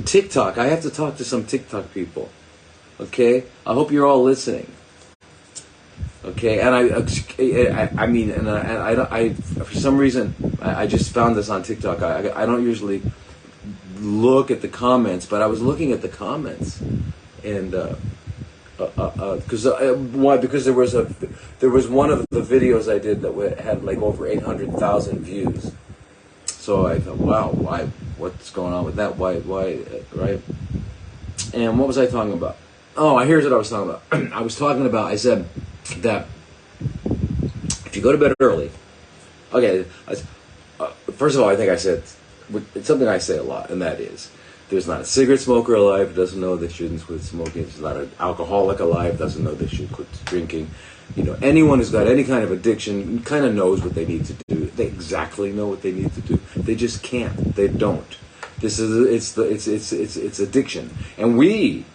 TikTok. I have to talk to some TikTok people. Okay? I hope you're all listening. Okay? And I mean, and I for some reason, I just found this on TikTok. I don't usually look at the comments, but I was looking at the comments, and why? Because there was one of the videos I did that had like over 800,000 views. So I thought, wow, why? What's going on with that? Why? Right? And what was I talking about? Oh, here's what I was talking about. I said that if you go to bed early, okay. First of all, I think I said it's something I say a lot, and that is, there's not a cigarette smoker alive who doesn't know they shouldn't quit smoking. There's not an alcoholic alive who doesn't know they should quit drinking. You know, anyone who's got any kind of addiction kind of knows what they need to do. They exactly know what they need to do. They just can't. They don't. It's addiction, and we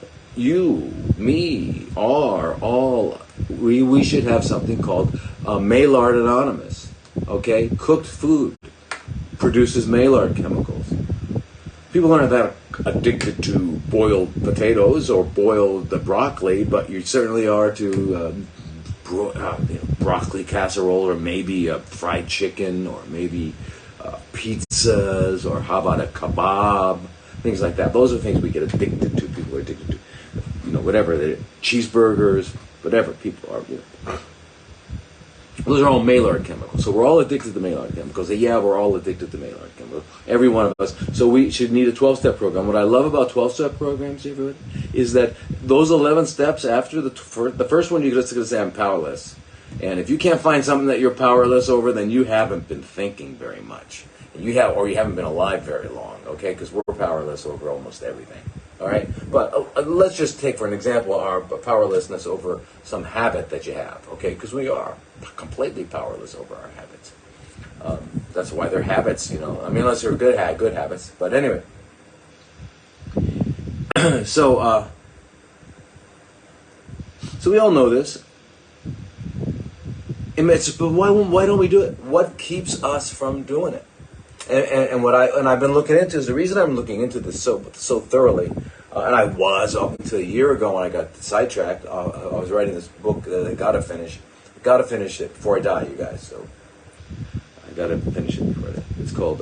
should have something called Maillard Anonymous. Okay, cooked food produces Maillard chemicals. People aren't that addicted to boiled potatoes or boiled broccoli, but you certainly are to broccoli casserole, or maybe fried chicken, or maybe pizzas, or how about a kebab, things like that. Those are things we get addicted to. People are addicted to, whatever, cheeseburgers, whatever people are. Those are all Maillard chemicals. So we're all addicted to Maillard chemicals. Yeah, we're all addicted to Maillard chemicals. Every one of us. So we should need a 12-step program. What I love about 12-step programs, everybody, is that those 11 steps after the first one, you're just going to say, I'm powerless. And if you can't find something that you're powerless over, then you haven't been thinking very much. You haven't been alive very long, okay? Because we're powerless over almost everything. All right, but let's just take for an example our powerlessness over some habit that you have, okay? Because we are completely powerless over our habits. That's why they're habits, unless they're good habits. But anyway, so we all know this. But why don't we do it? What keeps us from doing it? And I've been looking into is the reason I'm looking into this so thoroughly, and I was up until a year ago when I got sidetracked. I was writing this book that I gotta finish it before I die, you guys. So I gotta finish it before I die. It's called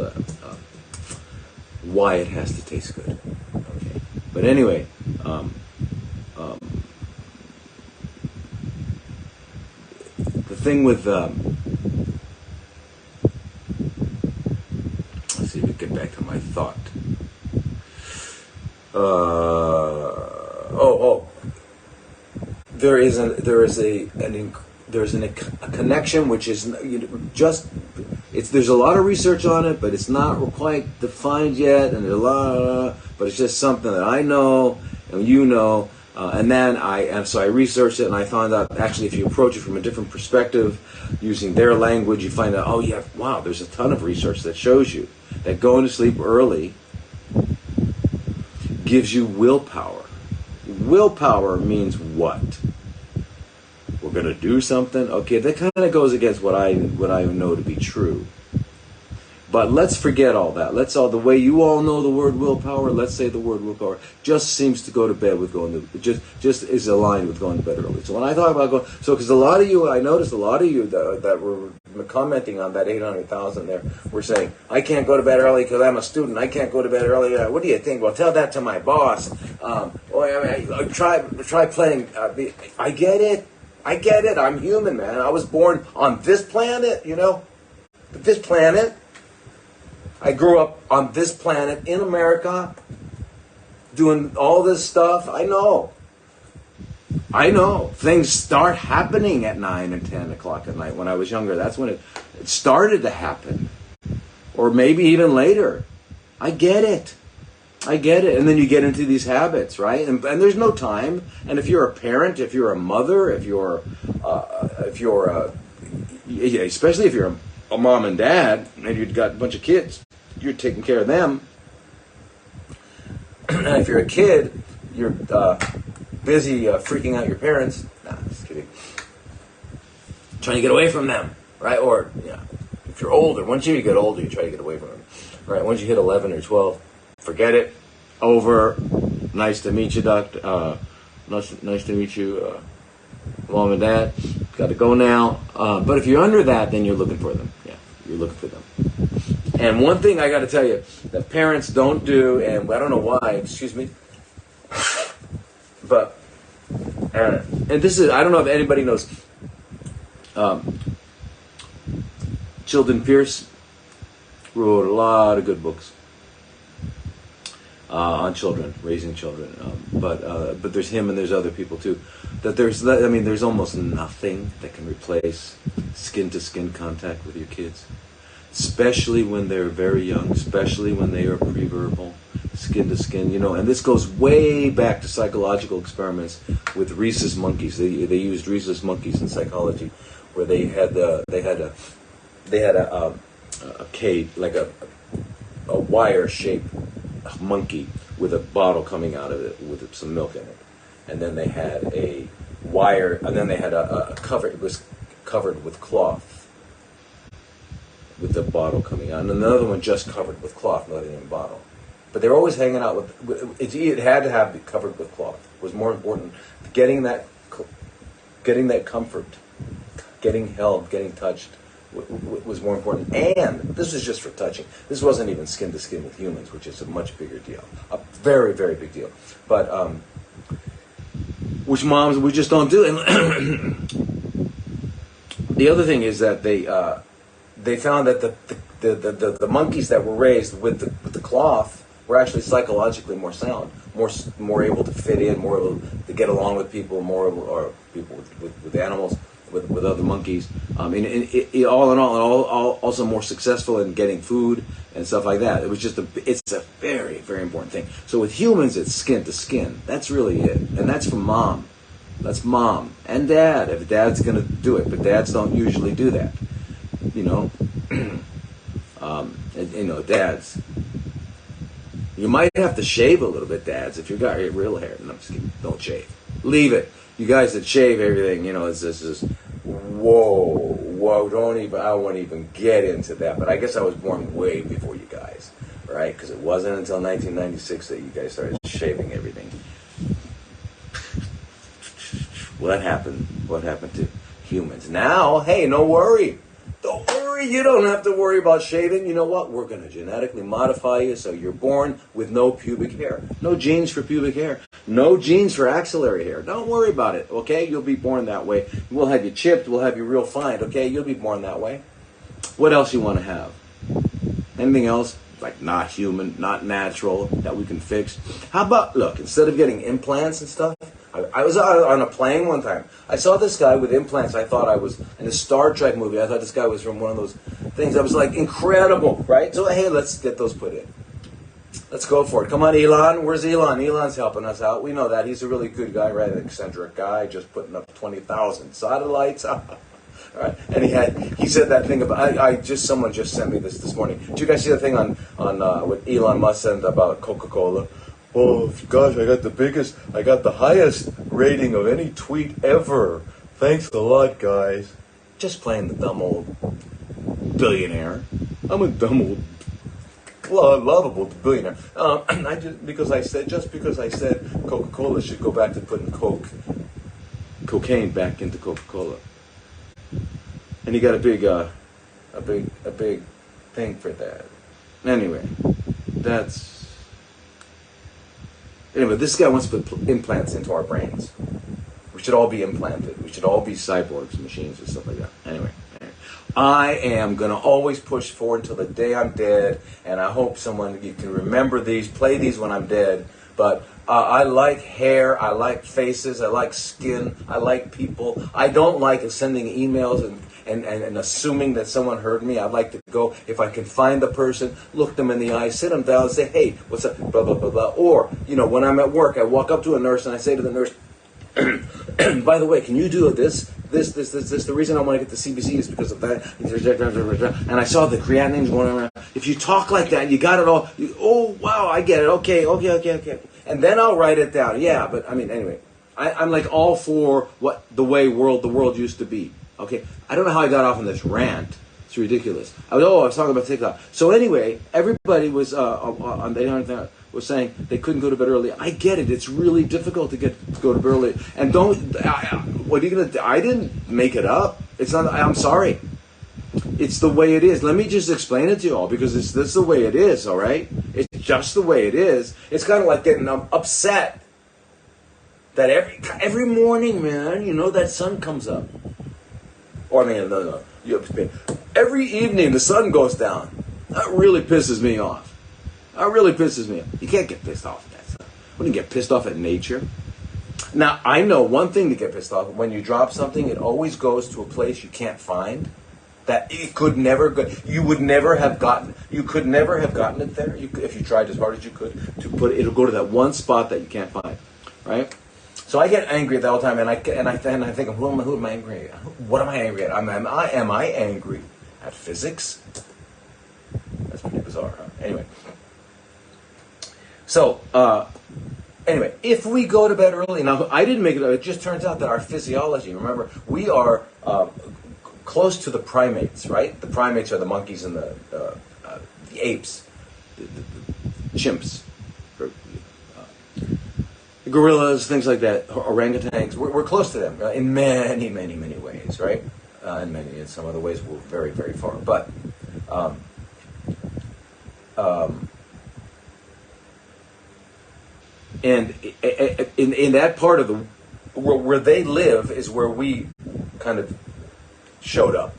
Why It Has to Taste Good. Okay, but anyway, the thing with let's see if we get back to my thought. There is a connection which is there's a lot of research on it, but it's not quite defined yet, and but it's just something that I know and so I researched it, and I found out actually if you approach it from a different perspective, using their language, you find out, there's a ton of research that shows you that going to sleep early gives you willpower. Willpower means what? We're going to do something. Okay, that kind of goes against what I know to be true. But let's forget all that. The way you all know the word willpower, let's say the word willpower just seems to go to bed with just is aligned with going to bed early. So when I talk about because I noticed a lot of you that were commenting on that 800,000 there were saying, I can't go to bed early because I'm a student. I can't go to bed early. What do you think? Well, tell that to my boss. Try playing. I get it. I'm human, man. I was born on this planet, this planet. I grew up on this planet in America doing all this stuff. I know. Things start happening at 9 and 10 o'clock at night. When I was younger, that's when it started to happen. Or maybe even later. I get it. And then you get into these habits, right? And there's no time. And if you're a parent, if you're a mother, especially if you're a mom and dad, and you've got a bunch of kids, you're taking care of them. And if you're a kid, you're busy freaking out your parents. Nah, just kidding. Trying to get away from them, right? Or, if you're older, once you get older, you try to get away from them. Right? Once you hit 11 or 12, forget it. Over. Nice to meet you, doctor. Nice to meet you, mom and dad. Got to go now. But if you're under that, then you're looking for them. Yeah, you're looking for them. And one thing I got to tell you that parents don't do, and I don't know why. Excuse me. But and this is, I don't know if anybody knows. Chilton Pierce wrote a lot of good books on children, raising children. But there's him and there's other people too. There's almost nothing that can replace skin-to-skin contact with your kids, especially when they're very young, especially when they are pre-verbal, skin-to-skin. And this goes way back to psychological experiments with rhesus monkeys. They used rhesus monkeys in psychology, where they had a cage, like a wire-shaped monkey with a bottle coming out of it with some milk in it, and then they had a wire, and then they had a cover. It was covered with cloth, with the bottle coming out, and another one just covered with cloth, nothing in the bottle. But they were always hanging out with. It had to have be covered with cloth. It was more important. Getting that comfort, getting held, getting touched was more important. And this was just for touching. This wasn't even skin to skin with humans, which is a much bigger deal, a very, very big deal. But which moms we just don't do. And the other thing is that they found that the monkeys that were raised with the cloth were actually psychologically more sound, more able to fit in, more able to get along with people, or people with animals, with other monkeys. All in all, also more successful in getting food and stuff like that. It's a very, very important thing. So with humans, it's skin to skin. That's really it, and that's from mom. That's mom and dad, if dad's going to do it, but dads don't usually do that. Dads. You might have to shave a little bit, dads, if you got your real hair. No, I'm just kidding. Don't shave. Leave it. You guys that shave everything, it's just whoa, I won't even get into that. But I guess I was born way before you guys, right? Because it wasn't until 1996 that you guys started shaving everything. What happened to humans? Now, hey, no worry. Don't worry, you don't have to worry about shaving. You know what? We're going to genetically modify you so you're born with no pubic hair. No genes for pubic hair. No genes for axillary hair. Don't worry about it, okay? You'll be born that way. We'll have you chipped. We'll have you real fine, okay? You'll be born that way. What else you want to have? Anything else? Like not human, not natural, that we can fix? How about, look, instead of getting implants and stuff, I was on a plane one time. I saw this guy with implants. I thought I was in a Star Trek movie. I thought this guy was from one of those things. I was like, incredible, right? So, hey, let's get those put in. Let's go for it. Come on, Elon. Where's Elon? Elon's helping us out. We know that. He's a really good guy, right? An eccentric guy, just putting up 20,000 satellites. All right. And he said that thing about, someone just sent me this morning. Did you guys see the thing on what Elon Musk sent about Coca-Cola? Oh gosh, I got the highest rating of any tweet ever. Thanks a lot, guys. Just playing the dumb old billionaire. I'm a dumb old, lovable billionaire. Because I said Coca-Cola should go back to putting cocaine back into Coca-Cola, and he got a big thing for that. Anyway, this guy wants to put implants into our brains. We should all be implanted. We should all be cyborgs, machines, and stuff like that. Anyway. I am going to always push forward until the day I'm dead, and I hope you can remember these, play these when I'm dead. But I like hair, I like faces, I like skin, I like people. I don't like sending emails and assuming that someone heard me. I'd like to go, if I can find the person, look them in the eye, sit them down and say, hey, what's up, blah, blah, blah, blah. Or, when I'm at work, I walk up to a nurse and I say to the nurse, by the way, can you do this? The reason I want to get the CBC is because of that. And I saw the creatinine's going around. If you talk like that, you got it all. Oh, wow, I get it. Okay. And then I'll write it down. Yeah, but anyway, I'm like all for the world used to be. Okay, I don't know how I got off on this rant. It's ridiculous. I was talking about TikTok. So anyway, everybody was on the was saying they couldn't go to bed early. I get it. It's really difficult to go to bed early. And what are you gonna do? I didn't make it up. It's not. I'm sorry. It's the way it is. Let me just explain it to you all, because this is the way it is. All right. It's just the way it is. It's kind of like getting upset that every morning, man, that sun comes up. Or no. Every evening the sun goes down. That really pisses me off. You can't get pissed off at that stuff. Wouldn't you get pissed off at nature? Now, I know one thing to get pissed off. When you drop something, it always goes to a place you can't find. That it could never go. You could never have gotten it there. If you tried as hard as you could to put it. It'll go to that one spot that you can't find, right? So I get angry all the time, and I think, who am I angry at? What am I angry at? Am I angry at physics? That's pretty bizarre, huh? Anyway. So, if we go to bed early, now I didn't make it. It just turns out that our physiology. Remember, we are close to the primates, right? The primates are the monkeys and the apes, the chimps. Gorillas, things like that, orangutans. We're close to them in many, many, many ways, right? In some other ways, we're very, very far. But and in that part of the where they live is where we kind of showed up.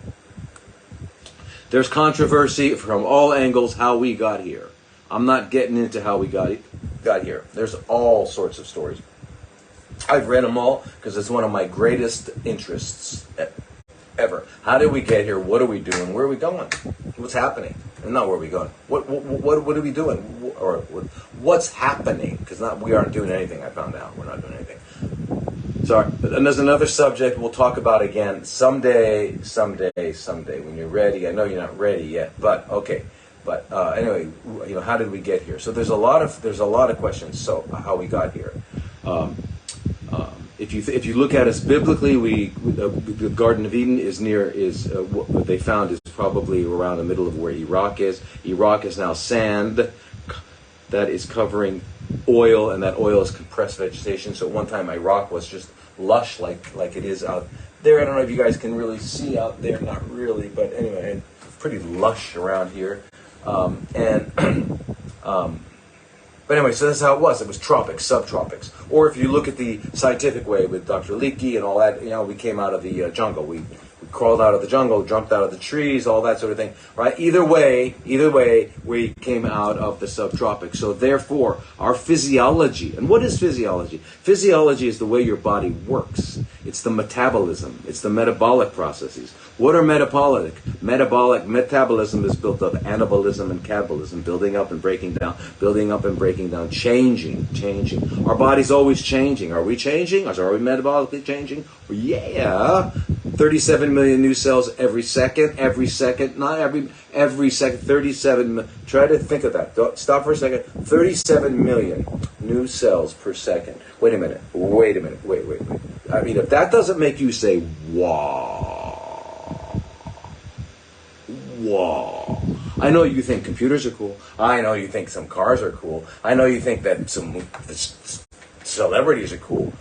There's controversy from all angles how we got here. I'm not getting into how we got here. There's all sorts of stories. I've read them all because it's one of my greatest interests ever. How did we get here? What are we doing? Where are we going? What's happening? And not where are we going? What are we doing? Or what's happening? Because we aren't doing anything. I found out we're not doing anything. Sorry, and there's another subject we'll talk about again someday. When you're ready. I know you're not ready yet, but okay. But anyway, how did we get here? So there's a lot of questions. So how we got here. If you look at us biblically, the Garden of Eden what they found is probably around the middle of where Iraq is. Iraq is now sand that is covering oil, and that oil is compressed vegetation. So at one time Iraq was just lush like it is out there. I don't know if you guys can really see out there, not really, but anyway, pretty lush around here. But anyway, so that's how it was. It was tropics, subtropics. Or if you look at the scientific way with Dr. Leakey and all that, we came out of the jungle. We crawled out of the jungle, jumped out of the trees, all that sort of thing, right? Either way, we came out of the subtropics. So therefore, our physiology, and what is physiology? Physiology is the way your body works. It's the metabolism. It's the metabolic processes. What are metabolic? Metabolism is built of anabolism and catabolism, building up and breaking down, changing. Our body's always changing. Are we changing? Are we metabolically changing? Yeah. 37 million new cells every second, not every second, 37, try to think of that. Stop for a second. 37 million new cells per second. Wait a minute. Wait. I mean, if that doesn't make you say, wow. I know you think computers are cool. I know you think some cars are cool. I know you think that some celebrities are cool.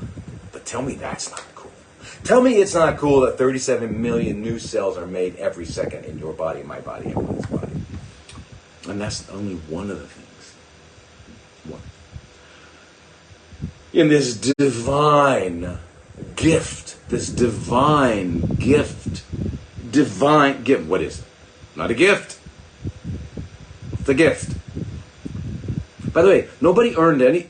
But tell me that's not cool. Tell me it's not cool that 37 million new cells are made every second in your body, my body, everyone's body. And that's only one of the things. One. In this divine gift, what is it? Not a gift. It's a gift. By the way, nobody earned any,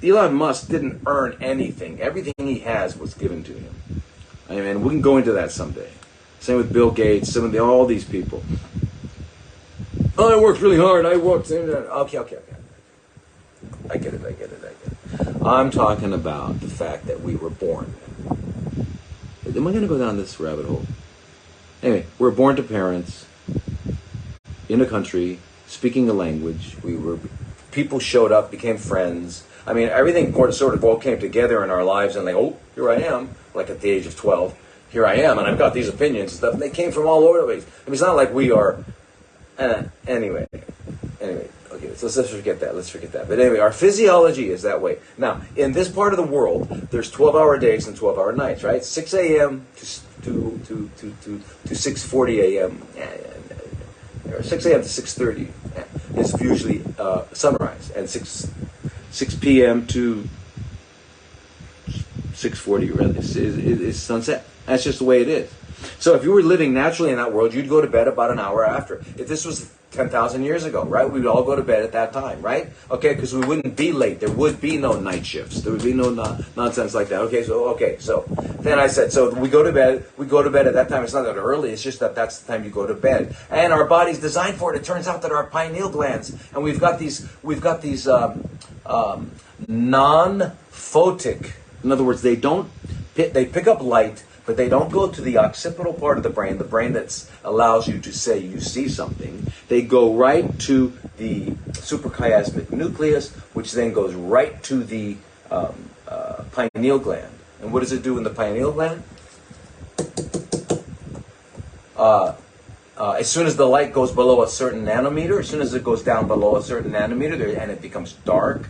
Elon Musk didn't earn anything. Everything he has was given to him. I mean, we can go into that someday. Same with Bill Gates, all these people. Oh, I worked really hard. Okay. I get it. I'm talking about the fact that we were born. Am I going to go down this rabbit hole? Anyway, we're born to parents in a country, speaking a language. People showed up, became friends. I mean, everything sort of all came together in our lives, and here I am, like at the age of 12. Here I am, and I've got these opinions and stuff. And they came from all over the place. I mean, it's not like we are. Anyway. Okay. anyway, so let's forget that. Let's forget that. But anyway, our physiology is that way. Now, in this part of the world, there's 12-hour days and 12-hour nights, right? 6 a.m. to 6:40 a.m. Or 6 a.m. to 6:30 is usually sunrise, and 6 p.m. to 6:40 really is sunset. That's just the way it is. So if you were living naturally in that world, you'd go to bed about an hour after. If this was 10,000 years ago, right? We would all go to bed at that time, right? Okay, because we wouldn't be late. There would be no night shifts. There would be no nonsense like that. Okay, so then I said, so we go to bed at that time. It's not that early. It's just that that's the time you go to bed. And our body's designed for it. It turns out that our pineal glands, and we've got these non-photic. In other words, they pick up light, but they don't go to the occipital part of the brain that allows you to say you see something. They go right to the suprachiasmatic nucleus, which then goes right to the pineal gland. And what does it do in the pineal gland? As soon as the light goes below a certain nanometer, as soon as it goes down below a certain nanometer, and it becomes dark,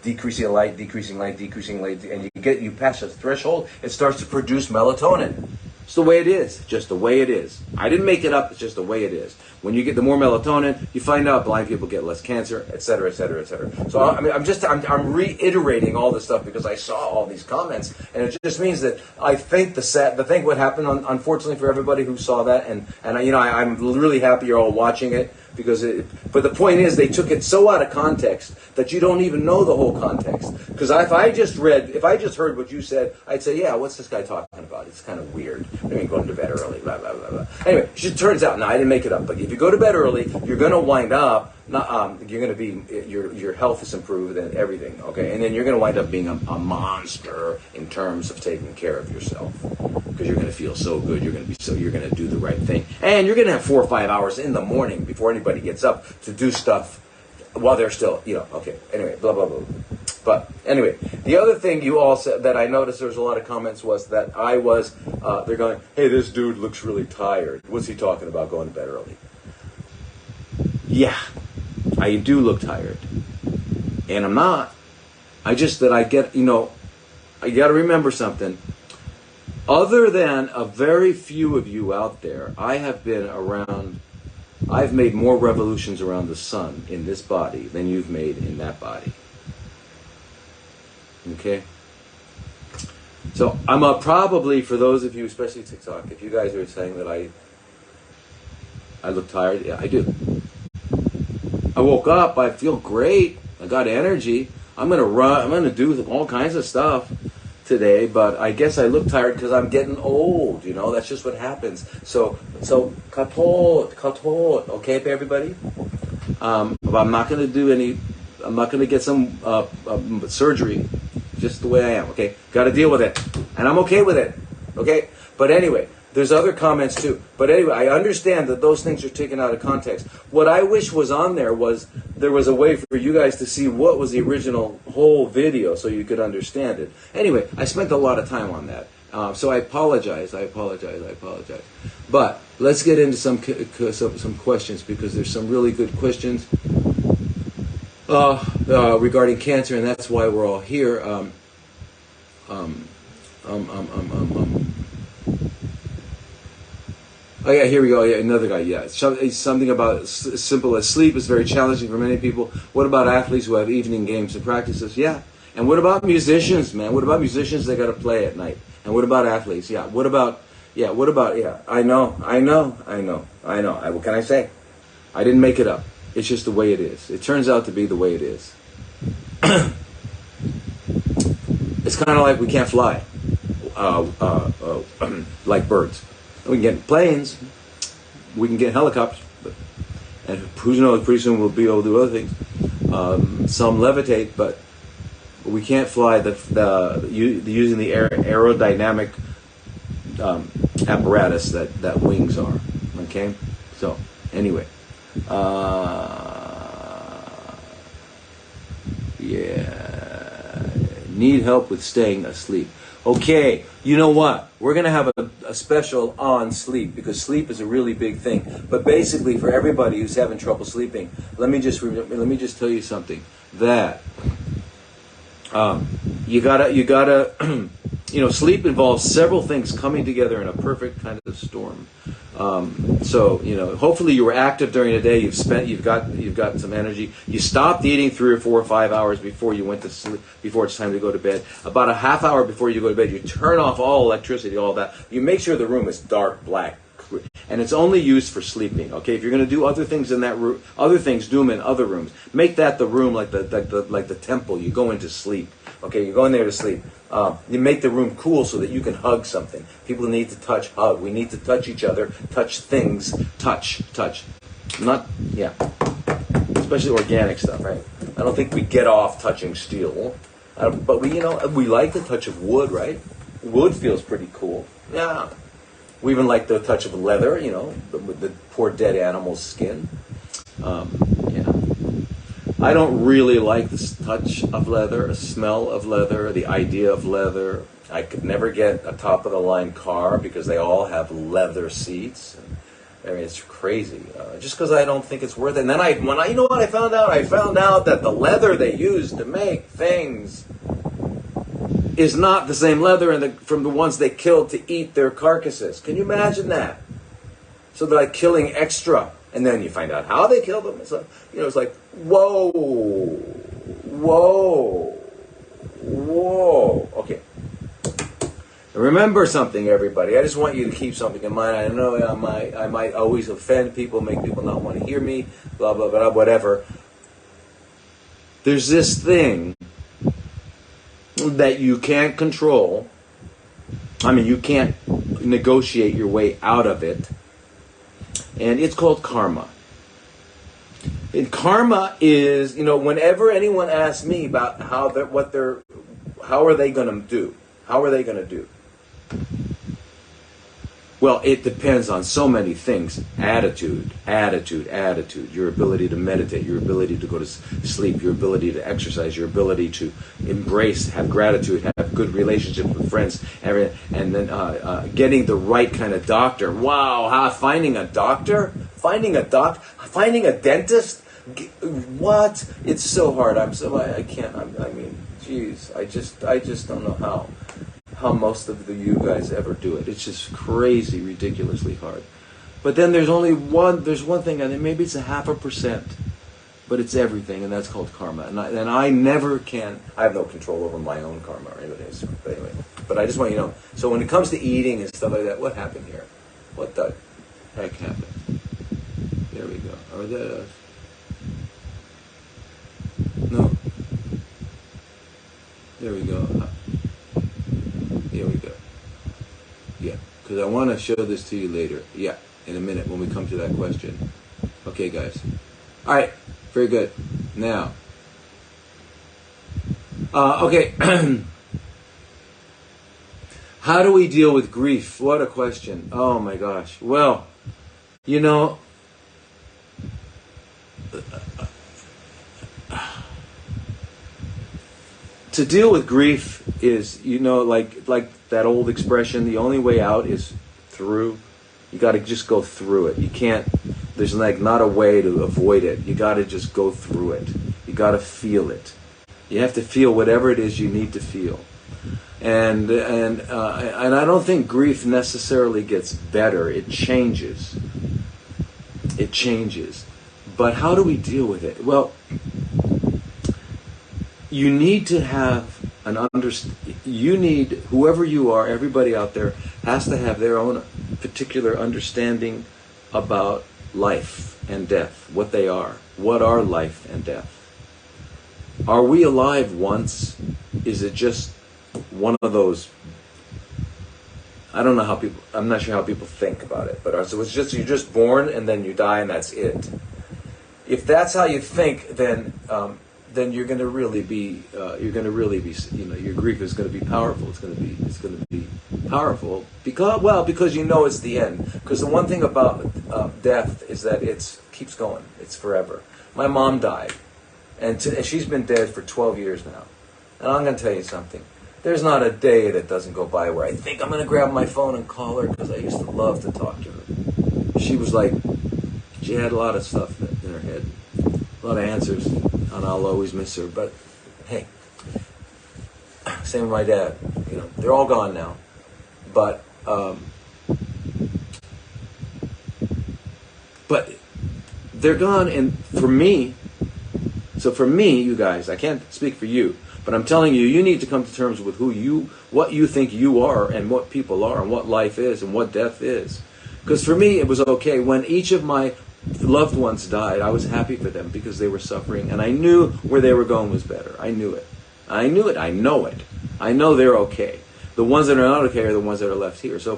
decreasing light, and you pass a threshold, it starts to produce melatonin. It's the way it is, just the way it is. I didn't make it up, it's just the way it is. When you get the more melatonin, you find out blind people get less cancer, etc., etc., etc. So I'm reiterating all this stuff because I saw all these comments, and it just means that I think the thing what happened, unfortunately for everybody who saw that, and I'm really happy you're all watching it. But the point is, they took it so out of context that you don't even know the whole context. Because if I just heard what you said, I'd say, yeah, what's this guy talking about? It's kind of weird. I mean, going to bed early, blah, blah, blah, blah. Anyway, it turns out, I didn't make it up, but if you go to bed early, you're going to wind up, your health is improved and everything, okay? And then you're going to wind up being a monster in terms of taking care of yourself. Because you're going to feel so good, you're going to do the right thing. And you're going to have 4 or 5 hours in the morning before anybody gets up to do stuff while they're still, okay. Anyway, blah, blah, blah. But anyway, the other thing you all said that I noticed there was a lot of comments was that they're going, hey, this dude looks really tired. What's he talking about going to bed early? Yeah, I do look tired. And I'm not. I got to remember something. Other than a very few of you out there, I've made more revolutions around the sun in this body than you've made in that body. Okay? So I'm probably, for those of you, especially TikTok, if you guys are saying that I look tired, yeah, I do. I woke up, I feel great, I got energy, I'm going to run, I'm going to do all kinds of stuff today, but I guess I look tired because I'm getting old, that's just what happens. So katot, okay, everybody? I'm not going to get some surgery, just the way I am, okay? Got to deal with it, and I'm okay with it, okay? But anyway, there's other comments too. But anyway, I understand that those things are taken out of context. What I wish was on there was a way for you guys to see what was the original whole video so you could understand it. Anyway, I spent a lot of time on that. So I apologize. But let's get into some questions because there's some really good questions regarding cancer, and that's why we're all here. Oh yeah, here we go. Yeah, another guy. Yeah, something about as simple as sleep is very challenging for many people. What about athletes who have evening games and practices? Yeah, and what about musicians, man? What about musicians that got to play at night? And what about athletes? Yeah. What about? Yeah. I know. What can I say? I didn't make it up. It's just the way it is. It turns out to be the way it is. It's kind of like we can't fly, like birds. We can get planes, we can get helicopters, and who knows, pretty soon we'll be able to do other things. Some levitate, but we can't fly using the aerodynamic apparatus that wings are. Okay? So, anyway. Yeah. Need help with staying asleep. Okay, you know what? We're going to have a special on sleep, because sleep is a really big thing. But basically, for everybody who's having trouble sleeping, let me just tell you something. That you gotta sleep involves several things coming together in a perfect kind of storm. So hopefully you were active during the day. You've got some energy. You stopped eating 3 or 4 or 5 hours before you went to sleep, before it's time to go to bed. About a half hour before you go to bed, you turn off all electricity, all that. You make sure the room is dark, black, and it's only used for sleeping. Okay, if you're going to do other things in that room, do them in other rooms. Make that the room like the temple. You go into sleep. Okay, you go in there to sleep. You make the room cool so that you can hug something. People need to touch, hug. We need to touch each other, touch things, touch. Not, yeah. Especially organic stuff, right? I don't think we get off touching steel. But we like the touch of wood, right? Wood feels pretty cool. Yeah. We even like the touch of leather, the poor dead animal's skin. Yeah. I don't really like the touch of leather, the smell of leather, the idea of leather. I could never get a top-of-the-line car because they all have leather seats. I mean, it's crazy. Just because I don't think it's worth it. And then you know what I found out? I found out that the leather they use to make things is not the same leather from the ones they killed to eat their carcasses. Can you imagine that? So they're like killing extra. And then you find out how they killed them. It's like, it's like, whoa. Okay. Remember something, everybody. I just want you to keep something in mind. I know I might always offend people, make people not want to hear me, blah, blah, blah, whatever. There's this thing that you can't control. I mean, you can't negotiate your way out of it. And it's called karma. And karma is, whenever anyone asks me about how are they going to do? Well, it depends on so many things. Attitude, your ability to meditate, your ability to go to sleep, your ability to exercise, your ability to embrace, have gratitude, have good relationships with friends, and then getting the right kind of doctor. Wow, finding a doctor? Finding a dentist? What? It's so hard. I can't, geez, I just don't know how most of you guys ever do it. It's just crazy, ridiculously hard. But then there's one thing, and maybe it's 0.5%, but it's everything, and that's called karma. And I never can, I have no control over my own karma or anybody's. But anyway, but I just want you to know. So when it comes to eating and stuff like that, what happened here? What the heck happened? There we go. Or no. There we go. Here we go. Yeah, because I want to show this to you later. Yeah, in a minute when we come to that question. Okay, guys. All right, very good. Now, okay. How do we deal with grief? What a question. Oh my gosh. Well, to deal with grief is, like that old expression, the only way out is through. You got to just go through it. You can't, there's not a way to avoid it. You got to just go through it. You got to feel it. You have to feel whatever it is you need to feel. And I don't think grief necessarily gets better. It changes. It changes. But how do we deal with it? Well, you need to have whoever you are, everybody out there has to have their own particular understanding about life and death, what they are. What are life and death? Are we alive once? Is it just one of those, I'm not sure how people think about it, but so it's just, you're just born and then you die and that's it. If that's how you think, then you're going to really be, your grief is going to be powerful. It's going to be powerful because it's the end. Because the one thing about death is that it keeps going. It's forever. My mom died, and she's been dead for 12 years now. And I'm going to tell you something. there's not a day that doesn't go by where I think I'm going to grab my phone and call her, because I used to love to talk to her. She was like, she had a lot of stuff in her head, a lot of answers, and I'll always miss her. But hey, same with my dad. You know, they're all gone now, but they're gone, and for me. So for me, you guys, I can't speak for you, but I'm telling you, you need to come to terms with what you think you are, and what people are, and what life is, and what death is. Because for me, it was okay. When each of my loved ones died, I was happy for them, because they were suffering, and I knew where they were going was better. I knew it. I knew it. I know it. I know they're okay. The ones that are not okay are the ones that are left here. So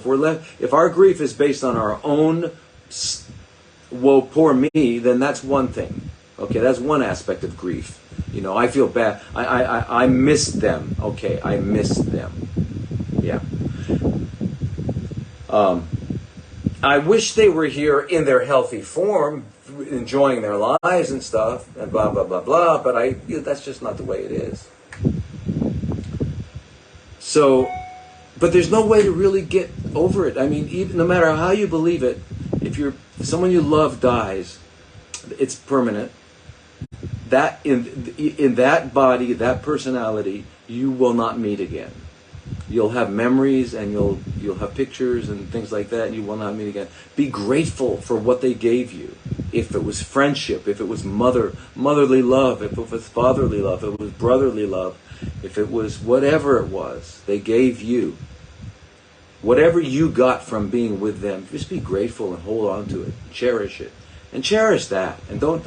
if our grief is based on our own, woe, poor me, then that's one thing. Okay, that's one aspect of grief. You know, I feel bad. I miss them. Okay, I miss them. Yeah. I wish they were here in their healthy form, enjoying their lives and stuff, and blah, blah, blah, blah, but that's just not the way it is. So, but there's no way to really get over it. I mean, even, no matter how you believe it, if someone you love dies, it's permanent. That in that body, that personality, you will not meet again. You'll have memories, and you'll have pictures and things like that, and you will not meet again. Be grateful for what they gave you. If it was friendship, if it was motherly love, if it was fatherly love, if it was brotherly love, if it was whatever it was they gave you. Whatever you got from being with them, just be grateful and hold on to it. Cherish it. And cherish that. And don't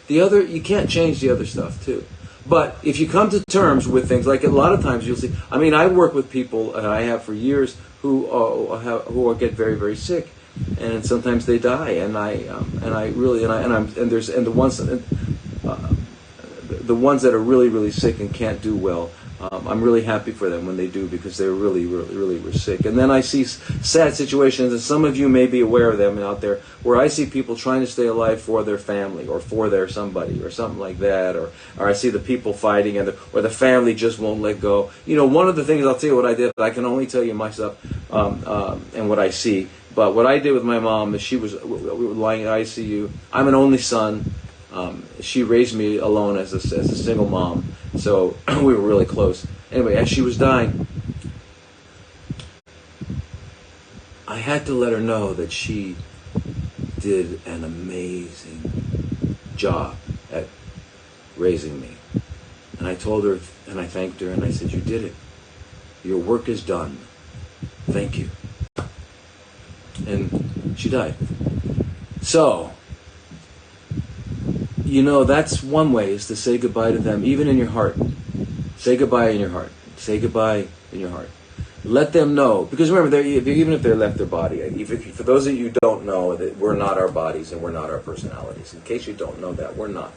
the other, you can't change the other stuff too. But if you come to terms with things, like a lot of times you'll see, I mean, I work with people, and I have for years, who get very, very sick, and sometimes they die, and the ones that are really, really sick and can't do well, I'm really happy for them when they do, because they're really, really, really were sick. And then I see sad situations, and some of you may be aware of them out there, where I see people trying to stay alive for their family, or for their somebody, or something like that, or I see the people fighting, or the family just won't let go. You know, one of the things, I'll tell you what I did, I can only tell you myself, and what I see, but what I did with my mom is we were lying in ICU. I'm an only son. She raised me alone as a single mom, so we were really close. Anyway, as she was dying, I had to let her know that she did an amazing job at raising me. And I told her, and I thanked her, and I said, "You did it. Your work is done. Thank you." And she died. So, you know, that's one way, is to say goodbye to them, even in your heart. Say goodbye in your heart. Say goodbye in your heart. Let them know, because remember, even if they left their body, for those of you who don't know, that we're not our bodies and we're not our personalities. In case you don't know that, we're not.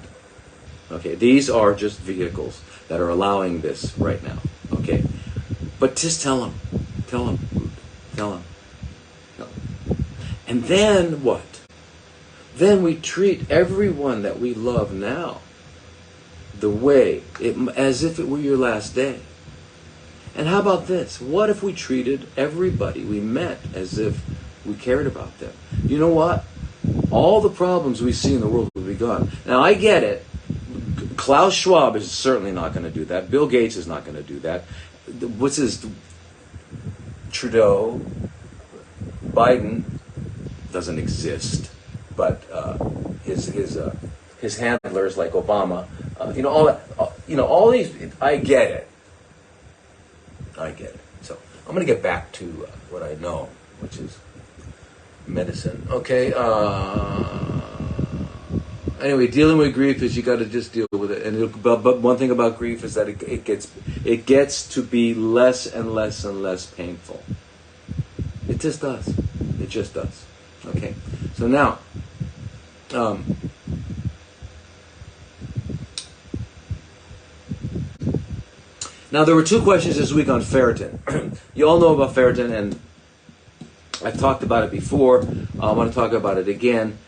Okay, these are just vehicles that are allowing this right now. Okay, but just tell them. And then what? Then we treat everyone that we love now as if it were your last day. And how about this? What if we treated everybody we met as if we cared about them? You know what? All the problems we see in the world will be gone. Now, I get it. Klaus Schwab is certainly not going to do that. Bill Gates is not going to do that. What's his? Trudeau, Biden doesn't exist. But his handlers, like Obama, all that, all these, I get it. So I'm going to get back to what I know, which is medicine. Okay. Anyway, dealing with grief is, you got to just deal with it. And but one thing about grief is that it gets to be less and less and less painful. It just does. It just does. Okay. So now. Now, there were two questions this week on ferritin. You all know about ferritin, and I've talked about it before. I want to talk about it again.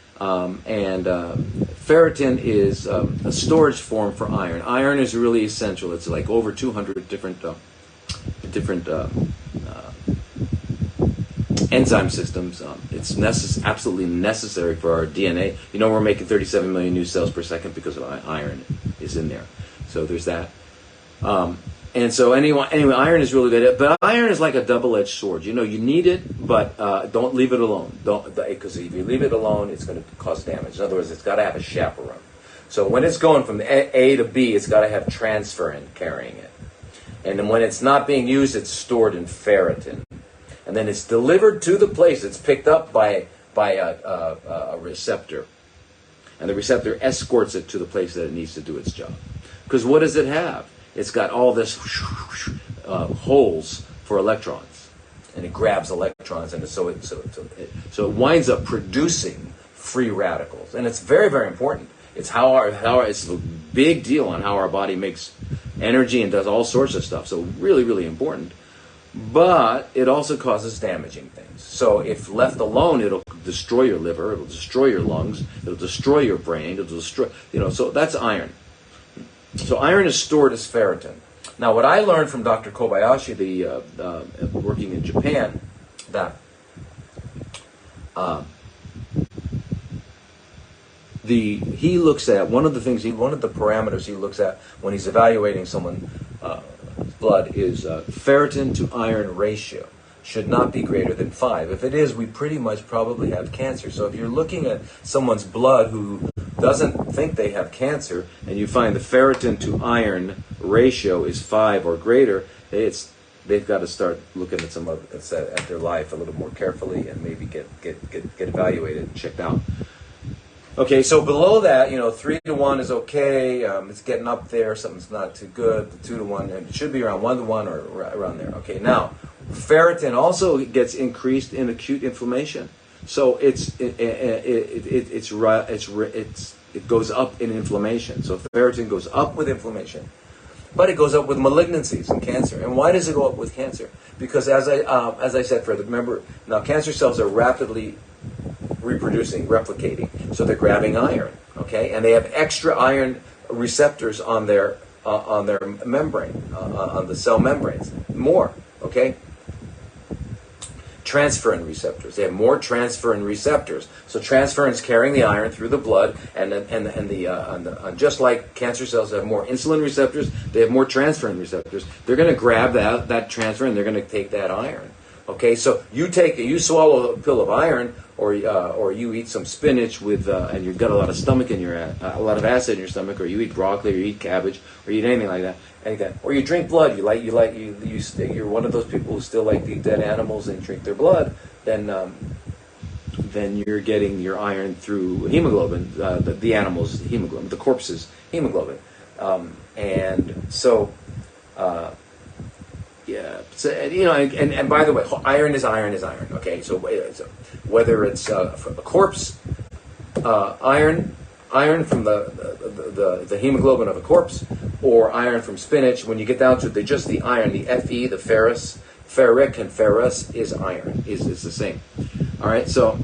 Ferritin is a storage form for iron. Iron is really essential. It's like over 200 different different enzyme systems. It's absolutely necessary for our DNA. You know, we're making 37 million new cells per second because of iron is in there. So there's that. And so anyway, iron is really good. But iron is like a double-edged sword. You know, you need it, but don't leave it alone. Because if you leave it alone, it's going to cause damage. In other words, it's got to have a chaperone. So when it's going from A to B, it's got to have transferrin carrying it. And then when it's not being used, it's stored in ferritin. And then it's delivered to the place. It's picked up by a receptor. And the receptor escorts it to the place that it needs to do its job. Because what does it have? It's got all this holes for electrons. And it grabs electrons, and so it winds up producing free radicals. And it's very, very important. It's it's a big deal on how our body makes energy and does all sorts of stuff. So really, really important. But it also causes damaging things. So if left alone, it'll destroy your liver, it'll destroy your lungs, it'll destroy your brain, it'll destroy, so that's iron. So iron is stored as ferritin. Now what I learned from Dr. Kobayashi, working in Japan, that he looks at, one of the parameters he looks at when he's evaluating someone's blood is ferritin to iron ratio. Should not be greater than 5. If it is, we pretty much probably have cancer. So if you're looking at someone's blood who doesn't think they have cancer, and you find the ferritin to iron ratio is 5 or greater, they've got to start looking at at their life a little more carefully, and maybe get evaluated and checked out. Okay, so below that, 3 to 1 is okay. It's getting up there. Something's not too good. The 2 to 1, it should be around 1 to 1 or around there. Okay, now ferritin also gets increased in acute inflammation. So it goes up in inflammation. So ferritin goes up with inflammation, but it goes up with malignancies and cancer. And why does it go up with cancer? Because as I said, remember now, cancer cells are rapidly reproducing, replicating. So they're grabbing iron, okay, and they have extra iron receptors on their membrane, on the cell membranes, more, okay. Transferrin receptors. They have more transferrin receptors. So transferrin's carrying the iron through the blood, and just like cancer cells have more insulin receptors, they have more transferrin receptors. They're going to grab that transferrin. They're going to take that iron. Okay, so you swallow a pill of iron, or you eat some spinach with, and you've got a lot of a lot of acid in your stomach, or you eat broccoli, or you eat cabbage, or you eat anything like that. Or you drink blood. You're one of those people who still like to eat dead animals and drink their blood. Then you're getting your iron through hemoglobin, the animal's hemoglobin, the corpse's hemoglobin, and so. Yeah, so, and by the way, iron is iron. Okay, so whether it's a corpse, iron from the hemoglobin of a corpse, or iron from spinach, when you get down to just the iron, the Fe, the ferric and ferrous is iron, is the same. All right, so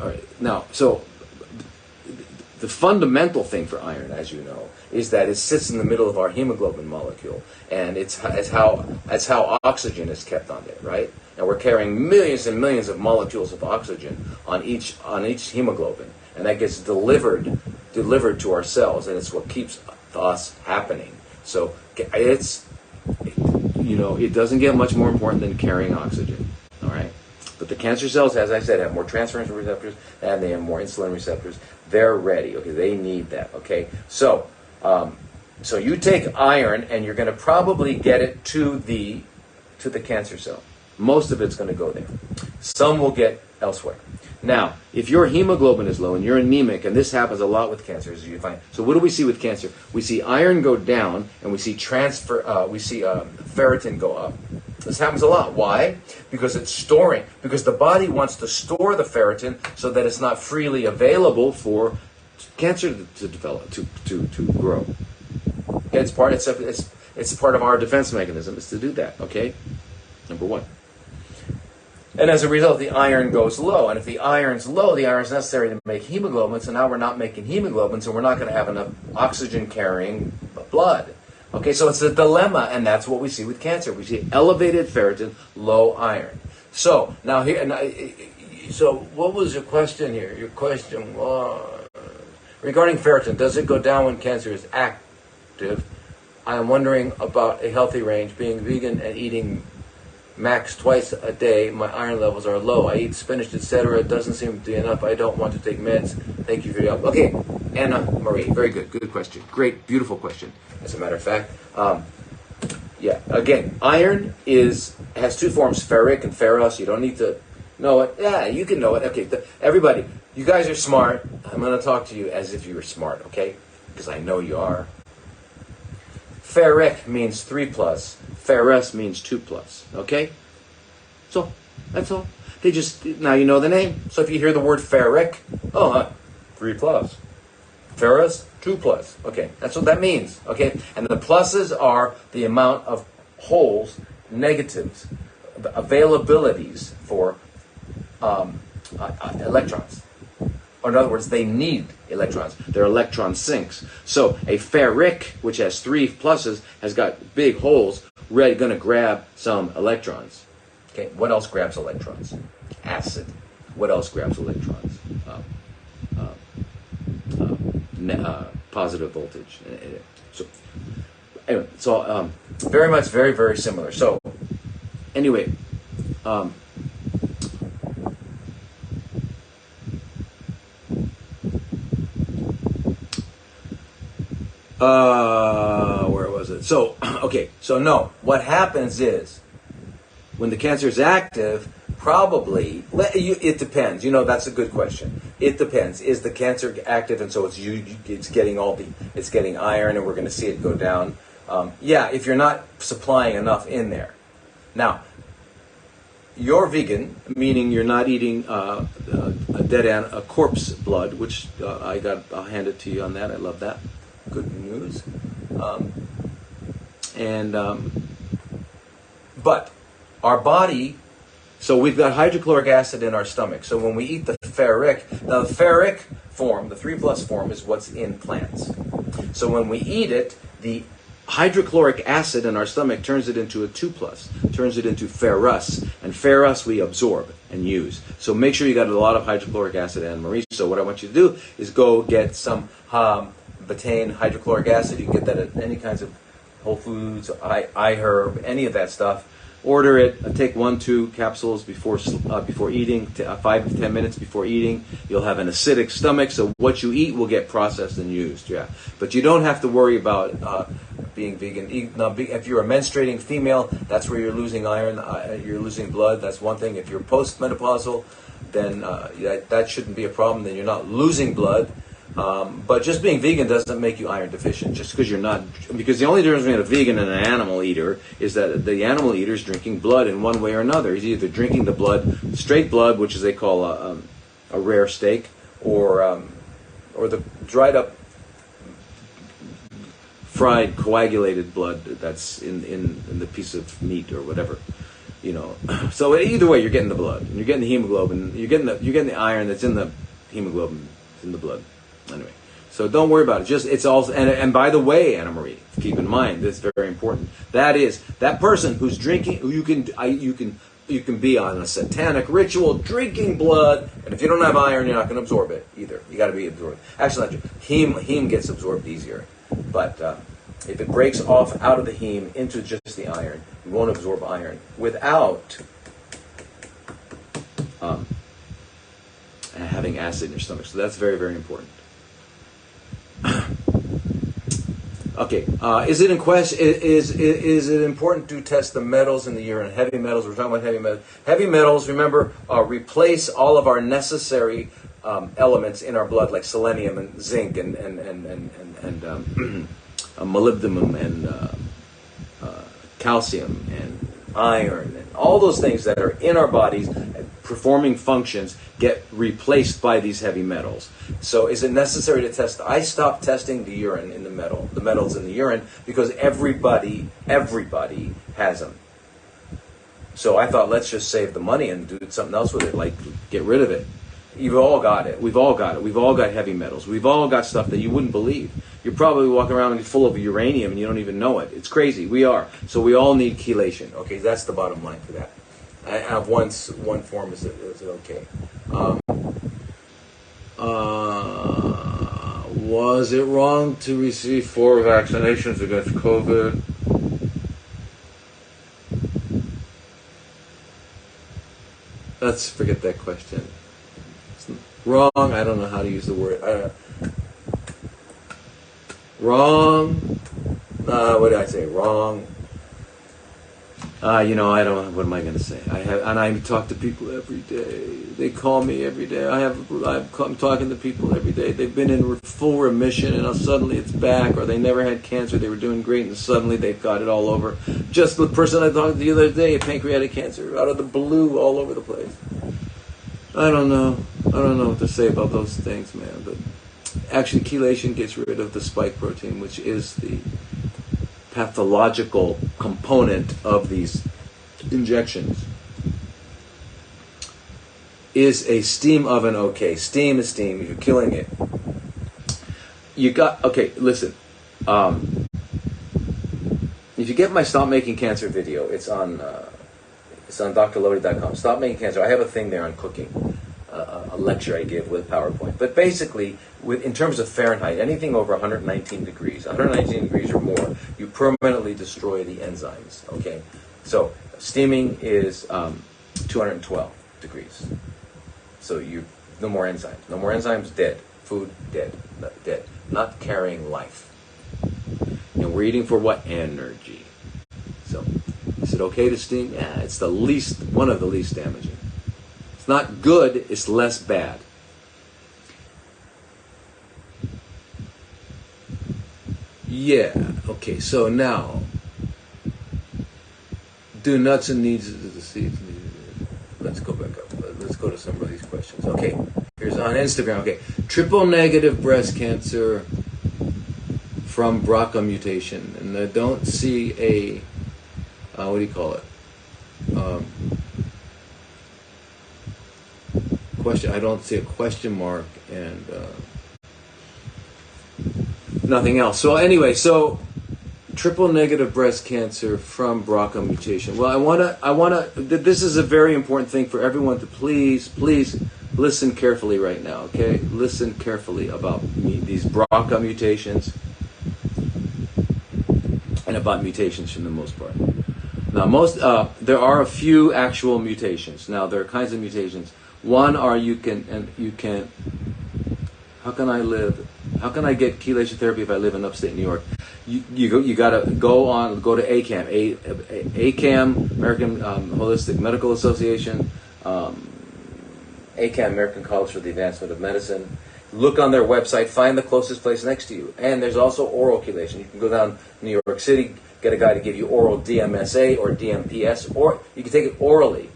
all right, now, so the fundamental thing for iron, as you know, is that it sits in the middle of our hemoglobin molecule, and it's how oxygen is kept on there, right? And we're carrying millions and millions of molecules of oxygen on each hemoglobin, and that gets delivered to our cells, and it's what keeps us happening. So it doesn't get much more important than carrying oxygen. All right. But the cancer cells, as I said, have more transferrin receptors, and they have more insulin receptors. They're ready. Okay, they need that. Okay, so you take iron, and you're going to probably get it to the cancer cell. Most of it's going to go there. Some will get elsewhere. Now, if your hemoglobin is low and you're anemic, and this happens a lot with cancer, as you find. So what do we see with cancer? We see iron go down, and we see ferritin go up. This happens a lot. Why? Because it's storing. Because the body wants to store the ferritin so that it's not freely available for cancer to develop, to grow. It's part of our defense mechanism is to do that. Okay, number one. And as a result, the iron goes low. And if the iron's low, the iron's necessary to make hemoglobin. So now we're not making hemoglobin, so we're not going to have enough oxygen-carrying blood. Okay, so it's a dilemma, and that's what we see with cancer. We see elevated ferritin, low iron. So now here, so what was your question here? Your question was regarding ferritin. Does it go down when cancer is active? I am wondering about a healthy range. Being vegan and eating max twice a day, my iron levels are low. I eat spinach, etc. It doesn't seem to be enough. I don't want to take meds. Thank you for your help. Okay, Anna Marie, very good. Good question. Great, beautiful question. As a matter of fact, yeah. Again, iron has two forms, ferric and ferrous. You don't need to know it. Yeah, you can know it. Okay, everybody, you guys are smart. I'm going to talk to you as if you were smart, okay? Because I know you are. Ferric means 3+. Ferrous means 2+. Okay? So, that's all. Now you know the name. So if you hear the word ferric, 3+. Ferrous, 2+. Okay, that's what that means. Okay? And the pluses are the amount of holes, negatives, availabilities for electrons. Or in other words, they need electrons. They're electron sinks. So a ferric, which has 3 pluses, has got big holes, going to grab some electrons. Okay, what else grabs electrons? Acid. What else grabs electrons? Positive voltage. So anyway, very much, very, very similar. So anyway, where was it? So, okay, so no, what happens is, when the cancer is active, probably, it depends. You know, that's a good question. It depends. Is the cancer active, and so it's getting iron, and we're going to see it go down? Yeah, if you're not supplying enough in there. Now, you're vegan, meaning you're not eating a corpse blood, which I'll hand it to you on that. I love that. Good news. But our body, so we've got hydrochloric acid in our stomach. So when we eat the ferric, now the ferric form, the 3+ form, is what's in plants. So when we eat it, the hydrochloric acid in our stomach turns it into a 2+, turns it into ferrous, and ferrous we absorb and use. So make sure you got a lot of hydrochloric acid, Anne Marie. So what I want you to do is go get some betaine hydrochloric acid. You can get that at any kinds of Whole Foods, iHerb, any of that stuff. Order it. Take 1-2 capsules before eating, 5 to 10 minutes before eating. You'll have an acidic stomach, so what you eat will get processed and used. Yeah, but you don't have to worry about being vegan. If you're a menstruating female, that's where you're losing iron. You're losing blood. That's one thing. If you're postmenopausal, then that shouldn't be a problem. Then you're not losing blood. But just being vegan doesn't make you iron deficient. Just because you're not, because the only difference between a vegan and an animal eater is that the animal eater is drinking blood in one way or another. He's either drinking the blood, straight blood, which is they call a rare steak, or the dried up, fried, coagulated blood that's in the piece of meat or whatever. You know, so either way, you're getting the blood, and you're getting the hemoglobin, you're getting the iron that's in the hemoglobin, it's in the blood. Anyway, so don't worry about it. It's also, and by the way, Anna Marie, keep in mind, this is very important. That is, that person who's drinking, you can be on a satanic ritual drinking blood, and if you don't have iron, you're not going to absorb it either. You got to be absorbed. Actually, not heme gets absorbed easier, but if it breaks off out of the heme into just the iron, you won't absorb iron without having acid in your stomach. So that's very, very important. Okay, is it important to test the metals in the urine? Heavy metals. We're talking about heavy metals. Heavy metals, remember, replace all of our necessary elements in our blood, like selenium and zinc and molybdenum and calcium and iron and all those things that are in our bodies performing functions get replaced by these heavy metals. So is it necessary to test? I stopped testing the urine in the metals in the urine, because everybody has them. So I thought, let's just save the money and do something else with it, like get rid of it. You've all got it. We've all got it. We've all got heavy metals. We've all got stuff that you wouldn't believe. You're probably walking around full of uranium and you don't even know it. It's crazy. We are. So we all need chelation. Okay, that's the bottom line for that. I have one form. Is it okay? Was it wrong to receive 4 vaccinations against COVID? Let's forget that question. It's wrong. I don't know how to use the word. Wrong. What did I say? Wrong. I don't. What am I going to say? I talk to people every day. They call me every day. I'm talking to people every day. They've been in full remission, and suddenly it's back, or they never had cancer. They were doing great, and suddenly they've got it all over. Just the person I talked to the other day, pancreatic cancer, out of the blue, all over the place. I don't know what to say about those things, man. But actually, chelation gets rid of the spike protein, which is the pathological component of these injections. Is a steam oven okay? Steam is steam. You're killing it. Okay, listen. If you get my Stop Making Cancer video, it's on drlodi.com. Stop Making Cancer. I have a thing there on cooking, a lecture I give with PowerPoint. But basically, in terms of Fahrenheit, anything over 119 degrees or more, you permanently destroy the enzymes. Okay, so steaming is 212 degrees. So no more enzymes. No more enzymes, dead. Food, dead. Dead. Not carrying life. And we're eating for what? Energy. So, is it okay to steam? Yeah, it's one of the least damaging. It's not good, it's less bad. Yeah, okay, so now, do nuts and seeds let's go back up. Let's go to some of these questions. Okay, here's on Instagram. Okay, triple negative breast cancer from BRCA mutation, and I don't see a what do you call it? Question. I don't see a question mark and nothing else. So anyway, triple negative breast cancer from BRCA mutation. Well, I wanna. This is a very important thing for everyone to please listen carefully right now. Okay, listen carefully about these BRCA mutations and about mutations for the most part. Now, there are a few actual mutations. Now, there are kinds of mutations. One are you can. How can I get chelation therapy if I live in upstate New York? You gotta go to ACAM, ACAM, American Holistic Medical Association, ACAM, American College for the Advancement of Medicine. Look on their website, find the closest place next to you. And there's also oral chelation. You can go down to New York City, get a guy to give you oral DMSA or DMPS, or you can take it orally.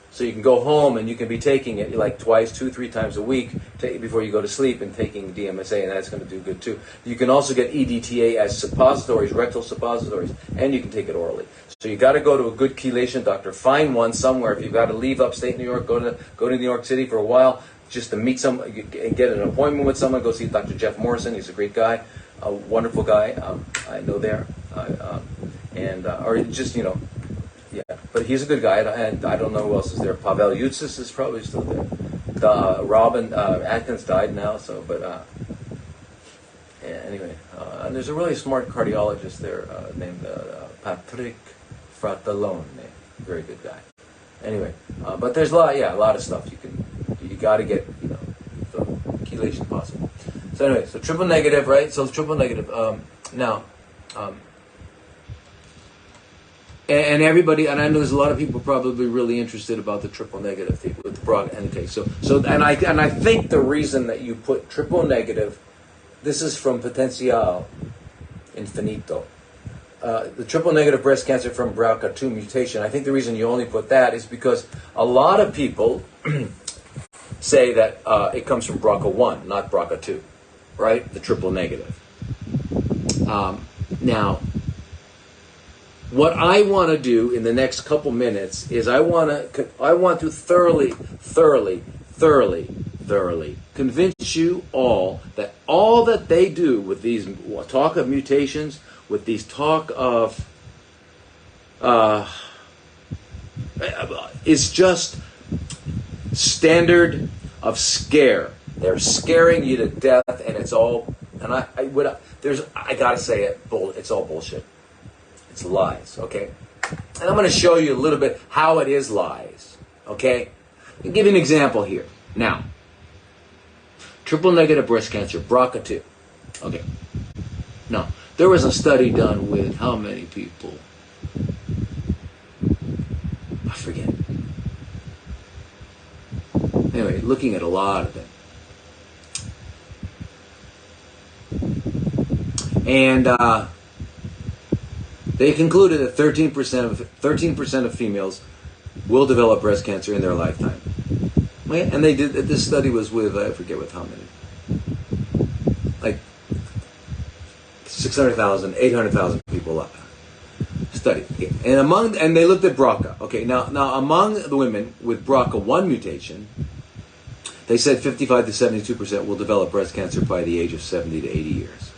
So you can go home and you can be taking it like twice, 2-3 times a week before you go to sleep and taking DMSA, and that's going to do good too. You can also get EDTA as suppositories, rectal suppositories, and you can take it orally. So you got to go to a good chelation doctor. Find one somewhere. If you've got to leave upstate New York, go to New York City for a while, just to meet some, get an appointment with someone. Go see Dr. Jeff Morrison. He's a great guy, a wonderful guy. I know there, or just yeah, but he's a good guy, and I don't know who else is there. Pavel Yutsis is probably still there. Robin Atkins died now, so yeah, anyway, and there's a really smart cardiologist there named Patrick Fratellone, very good guy. Anyway, but there's a lot of stuff you got to get, so chelation possible. So anyway, so triple negative, right? So triple negative. Now. And everybody, and I know there's a lot of people probably really interested about the triple negative thing with the BRCA. Okay, and I think the reason that you put triple negative, this is from Potencial Infinito, the triple negative breast cancer from BRCA2 mutation. I think the reason you only put that is because a lot of people say that it comes from BRCA1, not BRCA2, right? The triple negative. Now. what I want to do in the next couple minutes is I want to thoroughly convince you all that they do with these talk of mutations, with these talk of is just standard of scare. They're scaring you to death, and it's all. And I gotta say it. It's all bullshit. It's lies. Okay, and I'm going to show you a little bit how it is lies. Okay, I'll give you an example here. Now, triple negative breast cancer, BRCA2. Okay. Now, there was a study done with how many people? I forget. Anyway, looking at a lot of them. And they concluded that 13% of females will develop breast cancer in their lifetime. And they did. This study was with, I forget with how many, like 600,000, 800,000 people studied. And they looked at BRCA. Okay, now among the women with BRCA1 mutation, they said 55 to 72% will develop breast cancer by the age of 70 to 80 years.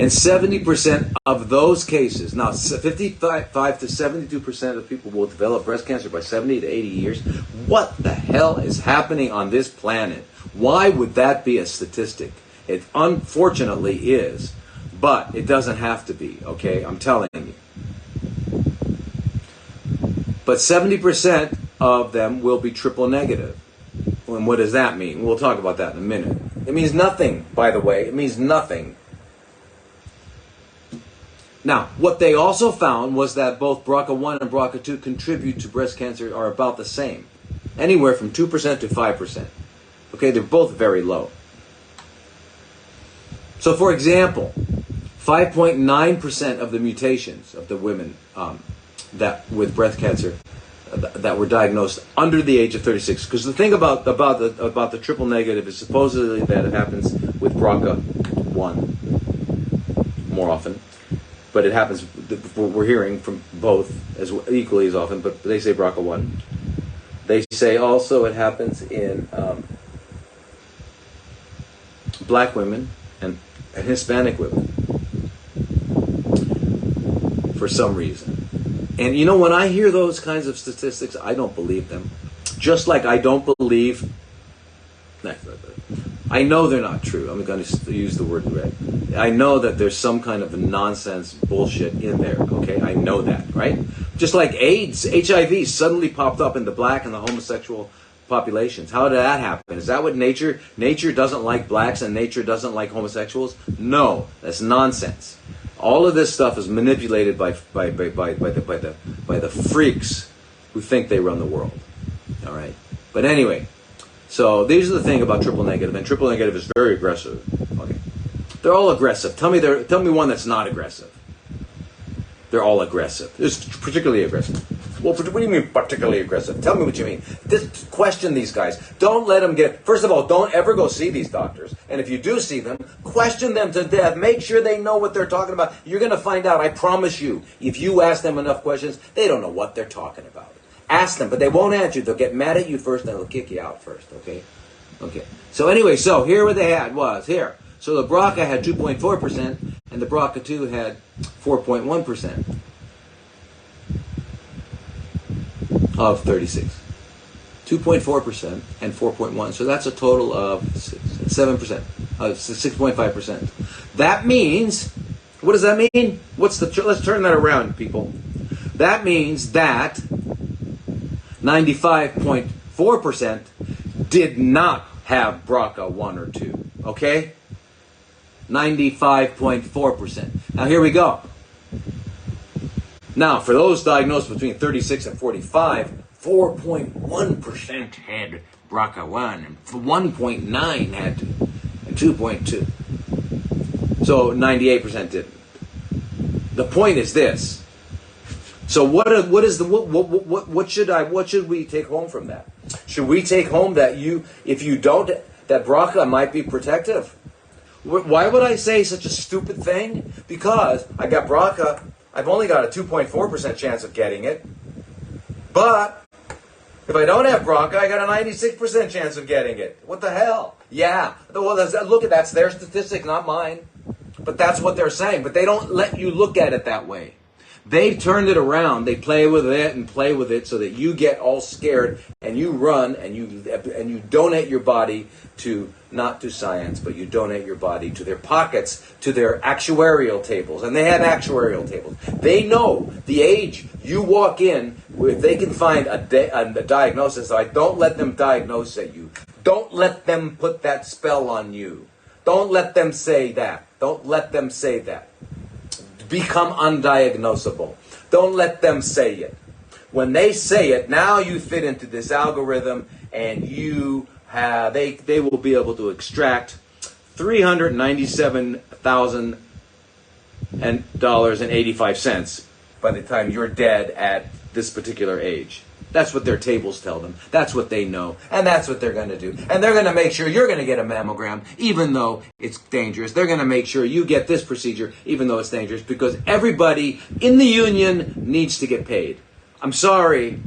And 70% of those cases, now 55 to 72% of people will develop breast cancer by 70 to 80 years. What the hell is happening on this planet? Why would that be a statistic? It unfortunately is, but it doesn't have to be, okay? I'm telling you. But 70% of them will be triple negative. And what does that mean? We'll talk about that in a minute. It means nothing, by the way. It means nothing. Now, what they also found was that both BRCA1 and BRCA2 contribute to breast cancer are about the same. Anywhere from 2% to 5%. Okay, they're both very low. So, for example, 5.9% of the mutations of the women that with breast cancer that were diagnosed under the age of 36. Because the thing about the triple negative is supposedly that it happens with BRCA1 more often. But it happens, we're hearing from both as equally as often, but they say BRCA1. They say also it happens in black women and Hispanic women for some reason. And you know, when I hear those kinds of statistics, I don't believe them. Just like I don't believe, I know they're not true. I'm going to use the word red. I know that there's some kind of nonsense bullshit in there, okay? I know that, right? Just like AIDS, HIV suddenly popped up in the black and the homosexual populations. How did that happen? Is that what nature doesn't like blacks and nature doesn't like homosexuals? No, that's nonsense. All of this stuff is manipulated by the freaks who think they run the world. All right? But anyway, so these are the thing about triple negative, and triple negative is very aggressive. Okay. They're all aggressive. Tell me one that's not aggressive. They're all aggressive. It's particularly aggressive. Well, what do you mean particularly aggressive? Tell me what you mean. Just question these guys. Don't let them first of all, don't ever go see these doctors. And if you do see them, question them to death. Make sure they know what they're talking about. You're going to find out, I promise you, if you ask them enough questions, they don't know what they're talking about. Ask them, but they won't answer. They'll get mad at you first, and they'll kick you out first, okay? Okay. So anyway, so here what they had was, here. So the BRCA had 2.4%, and the BRCA2 had 4.1% of 36. 2.4% and 4.1. So that's a total of 7%, 6.5%. That means, what does that mean? Let's turn that around, people. That means that 95.4% did not have BRCA 1 or 2. Okay? 95.4%. Now here we go. Now, for those diagnosed between 36 and 45, 4.1% had BRCA1, and 1.9 had 2, and 2.2. So 98% didn't. The point is this. So what should we take home from that? Should we take home that if you don't, that BRCA might be protective? Why would I say such a stupid thing? Because I got BRCA. I've only got a 2.4% chance of getting it. But if I don't have BRCA, I got a 96% chance of getting it. What the hell? Yeah. Well, look at that's their statistic, not mine. But that's what they're saying. But they don't let you look at it that way. They've turned it around. They play with it and play with it so that you get all scared and you run and you donate your body to, not to science, but you donate your body to their pockets, to their actuarial tables. And they have actuarial tables. They know the age you walk in, if they can find a diagnosis, don't let them diagnose at you. Don't let them put that spell on you. Don't let them say that. Don't let them say that. Become undiagnosable. Don't let them say it. When they say it, now you fit into this algorithm, and they will be able to extract $397,000.85 by the time you're dead at this particular age. That's what their tables tell them. That's what they know. And that's what they're going to do. And they're going to make sure you're going to get a mammogram, even though it's dangerous. They're going to make sure you get this procedure, even though it's dangerous, because everybody in the union needs to get paid. I'm sorry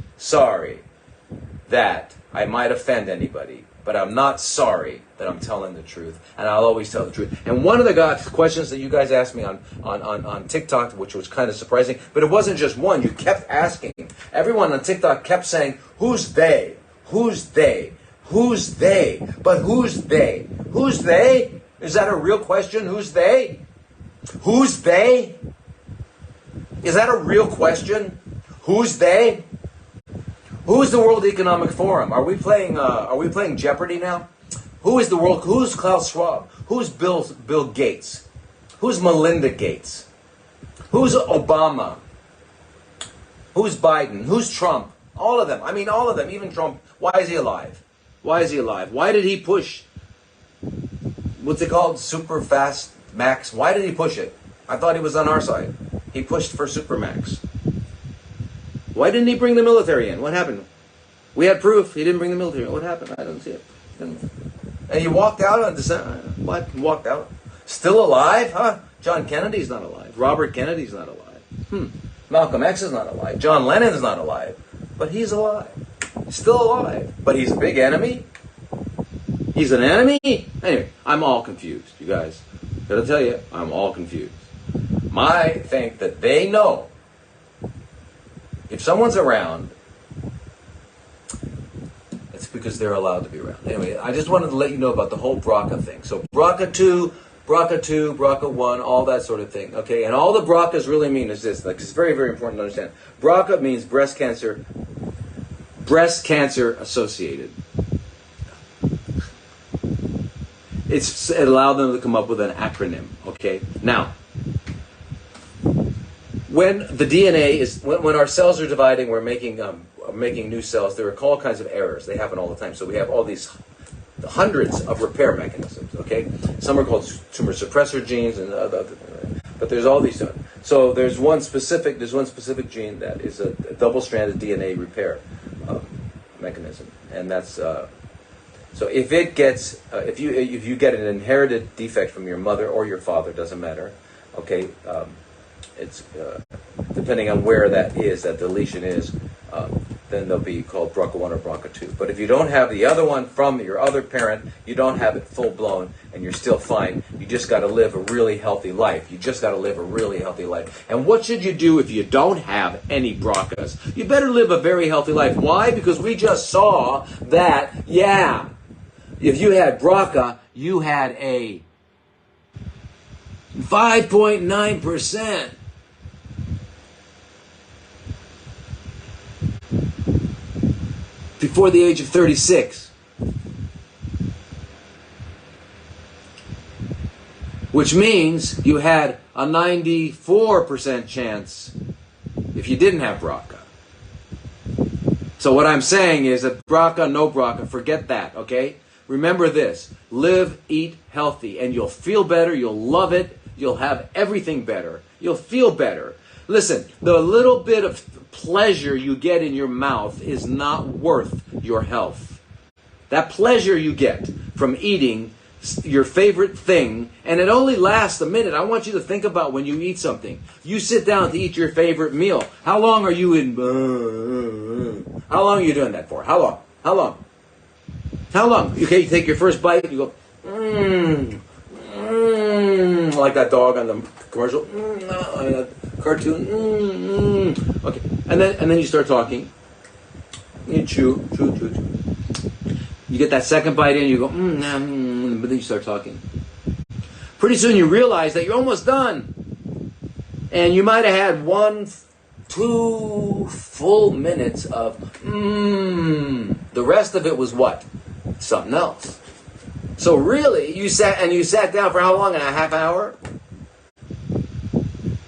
that I might offend anybody, but I'm not sorry that I'm telling the truth, and I'll always tell the truth. And one of the questions that you guys asked me on TikTok, which was kind of surprising, but it wasn't just one. You kept asking. Everyone on TikTok kept saying, who's they? Who's they? Who's they? But who's they? Who's they? Is that a real question? Who's they? Who's they? Is that a real question? Who's they? Who's the World Economic Forum? Are we playing Jeopardy now? Who is the world? Who's Klaus Schwab? Who's Bill Gates? Who's Melinda Gates? Who's Obama? Who's Biden? Who's Trump? All of them. I mean, all of them. Even Trump. Why is he alive? Why is he alive? Why did he push? What's it called? Super fast max. Why did he push it? I thought he was on our side. He pushed for super max. Why didn't he bring the military in? What happened? We had proof he didn't bring the military in. What happened? I don't see it. And he walked out on December. What? He walked out? Still alive? Huh? John Kennedy's not alive. Robert Kennedy's not alive. Malcolm X is not alive. John Lennon's not alive. But he's alive. He's still alive. But he's a big enemy? He's an enemy? Anyway, I'm all confused, you guys. Gotta tell you, I'm all confused. I think that they know if someone's around, it's because they're allowed to be around. Anyway, I just wanted to let you know about the whole BRCA thing. So BRCA 2, BRCA 1, all that sort of thing. Okay, and all the BRCAs really mean is this. Like, it's very, very important to understand. BRCA means breast cancer associated. It allowed them to come up with an acronym. Okay, now, when the DNA is, when our cells are dividing, we're making new cells. There are all kinds of errors. They happen all the time. So we have all these hundreds of repair mechanisms. Okay, some are called tumor suppressor genes, and other. But there's all these. So there's one specific gene that is a double-stranded DNA repair mechanism, and that's. So if it gets, if you get an inherited defect from your mother or your father, doesn't matter. Okay. It's depending on where that deletion is, then they'll be called BRCA 1 or BRCA 2. But if you don't have the other one from your other parent, you don't have it full blown, and you're still fine. You just got to live a really healthy life. You just got to live a really healthy life. And what should you do if you don't have any BRCAs? You better live a very healthy life. Why? Because we just saw that, yeah, if you had BRCA, you had a 5.9% before the age of 36, which means you had a 94% chance if you didn't have BRCA. So what I'm saying is that BRCA, no BRCA, forget that, okay? Remember this, live, eat healthy, and you'll feel better, you'll love it, you'll have everything better, you'll feel better. Listen, the little bit of pleasure you get in your mouth is not worth your health. That pleasure you get from eating your favorite thing, and it only lasts a minute. I want you to think about when you eat something. You sit down to eat your favorite meal. How long are you in? How long are you doing that for? How long? How long? How long? Okay, you take your first bite, you go, like that dog on the commercial, cartoon, okay, and then you start talking. You chew. You get that second bite in, you go, but then you start talking. Pretty soon you realize that you're almost done. And you might have had 2 full minutes of The rest of it was what? Something else. So really, you sat down for how long? A half hour?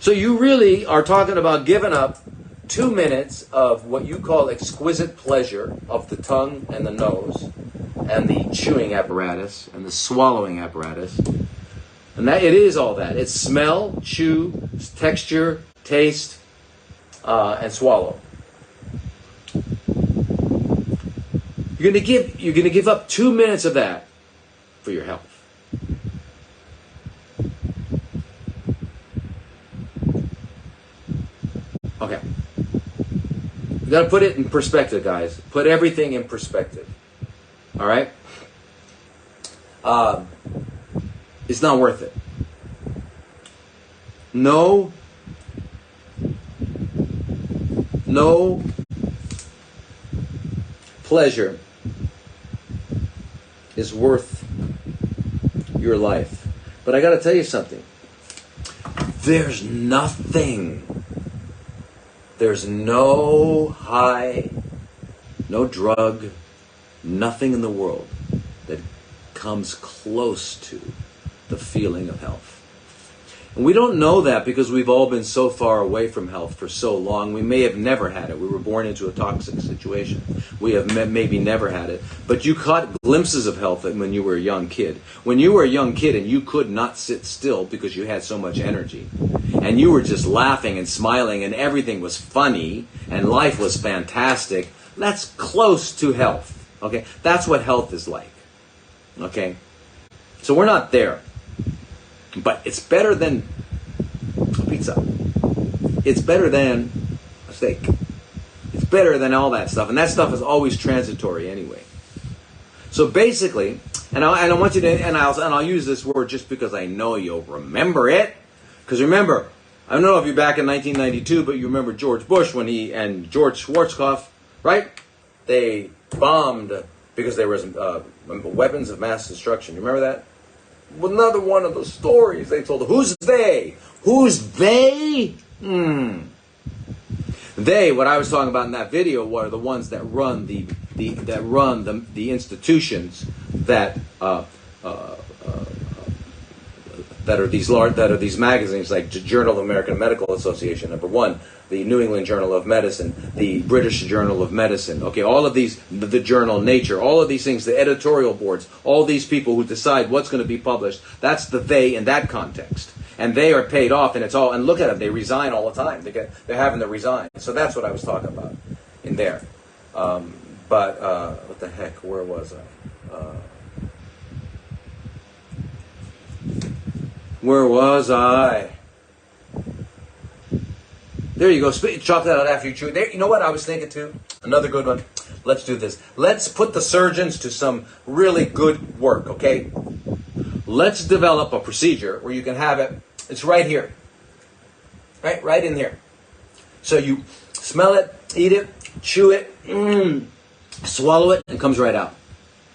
So you really are talking about giving up 2 minutes of what you call exquisite pleasure of the tongue and the nose and the chewing apparatus and the swallowing apparatus. And that it is all that. It's smell, chew, texture, taste, and swallow. You're gonna give up 2 minutes of that for your health. Okay. You gotta put it in perspective, guys. Put everything in perspective. All right? It's not worth it. No pleasure is worth your life. But I got to tell you something. There's no high, no drug, nothing in the world that comes close to the feeling of health. And we don't know that because we've all been so far away from health for so long. We may have never had it. We were born into a toxic situation. We have maybe never had it. But you caught glimpses of health when you were a young kid. When you were a young kid and you could not sit still because you had so much energy. And you were just laughing and smiling and everything was funny and life was fantastic. That's close to health. Okay? That's what health is like. Okay? So we're not there. But it's better than a pizza. It's better than a steak. It's better than all that stuff. And that stuff is always transitory anyway. So basically, and I want you to, and I'll use this word just because I know you'll remember it. Because remember, I don't know if you're back in 1992, but you remember George Bush and George Schwarzkopf, right? They bombed because there was weapons of mass destruction. You remember that? Another one of the stories they told. Who's they? Who's they? They, what I was talking about in that video, were the ones that run the institutions that are these magazines like Journal of American Medical Association, number one, the New England Journal of Medicine, the British Journal of Medicine, okay, all of these, the journal Nature, all of these things, the editorial boards, all these people who decide what's going to be published, that's the they in that context. And they are paid off, and it's all, and look at them, they resign all the time. They're having to resign. So that's what I was talking about in there. But what the heck, where was I? Where was I? There you go. Chop that out after you chew it. There, you know what I was thinking too? Another good one. Let's do this. Let's put the surgeons to some really good work, okay? Let's develop a procedure where you can have it. It's right here. Right in here. So you smell it, eat it, chew it, swallow it, and it comes right out.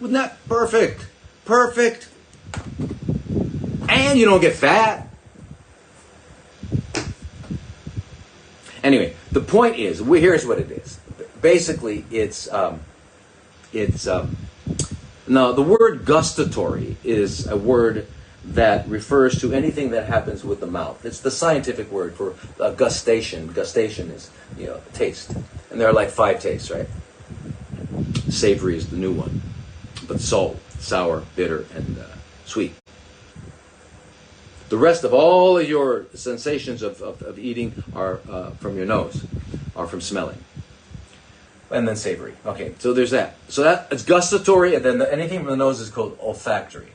Wasn't that perfect? Perfect. And you don't get fat. Anyway, the point is, here's what it is. Basically, the word gustatory is a word that refers to anything that happens with the mouth. It's the scientific word for gustation. Gustation is, taste. And there are like 5 tastes, right? Savory is the new one. But salt, sour, bitter, and sweet. The rest of all of your sensations of eating are from your nose, are from smelling. And then savory. Okay, so there's that. So it's gustatory, and then anything from the nose is called olfactory.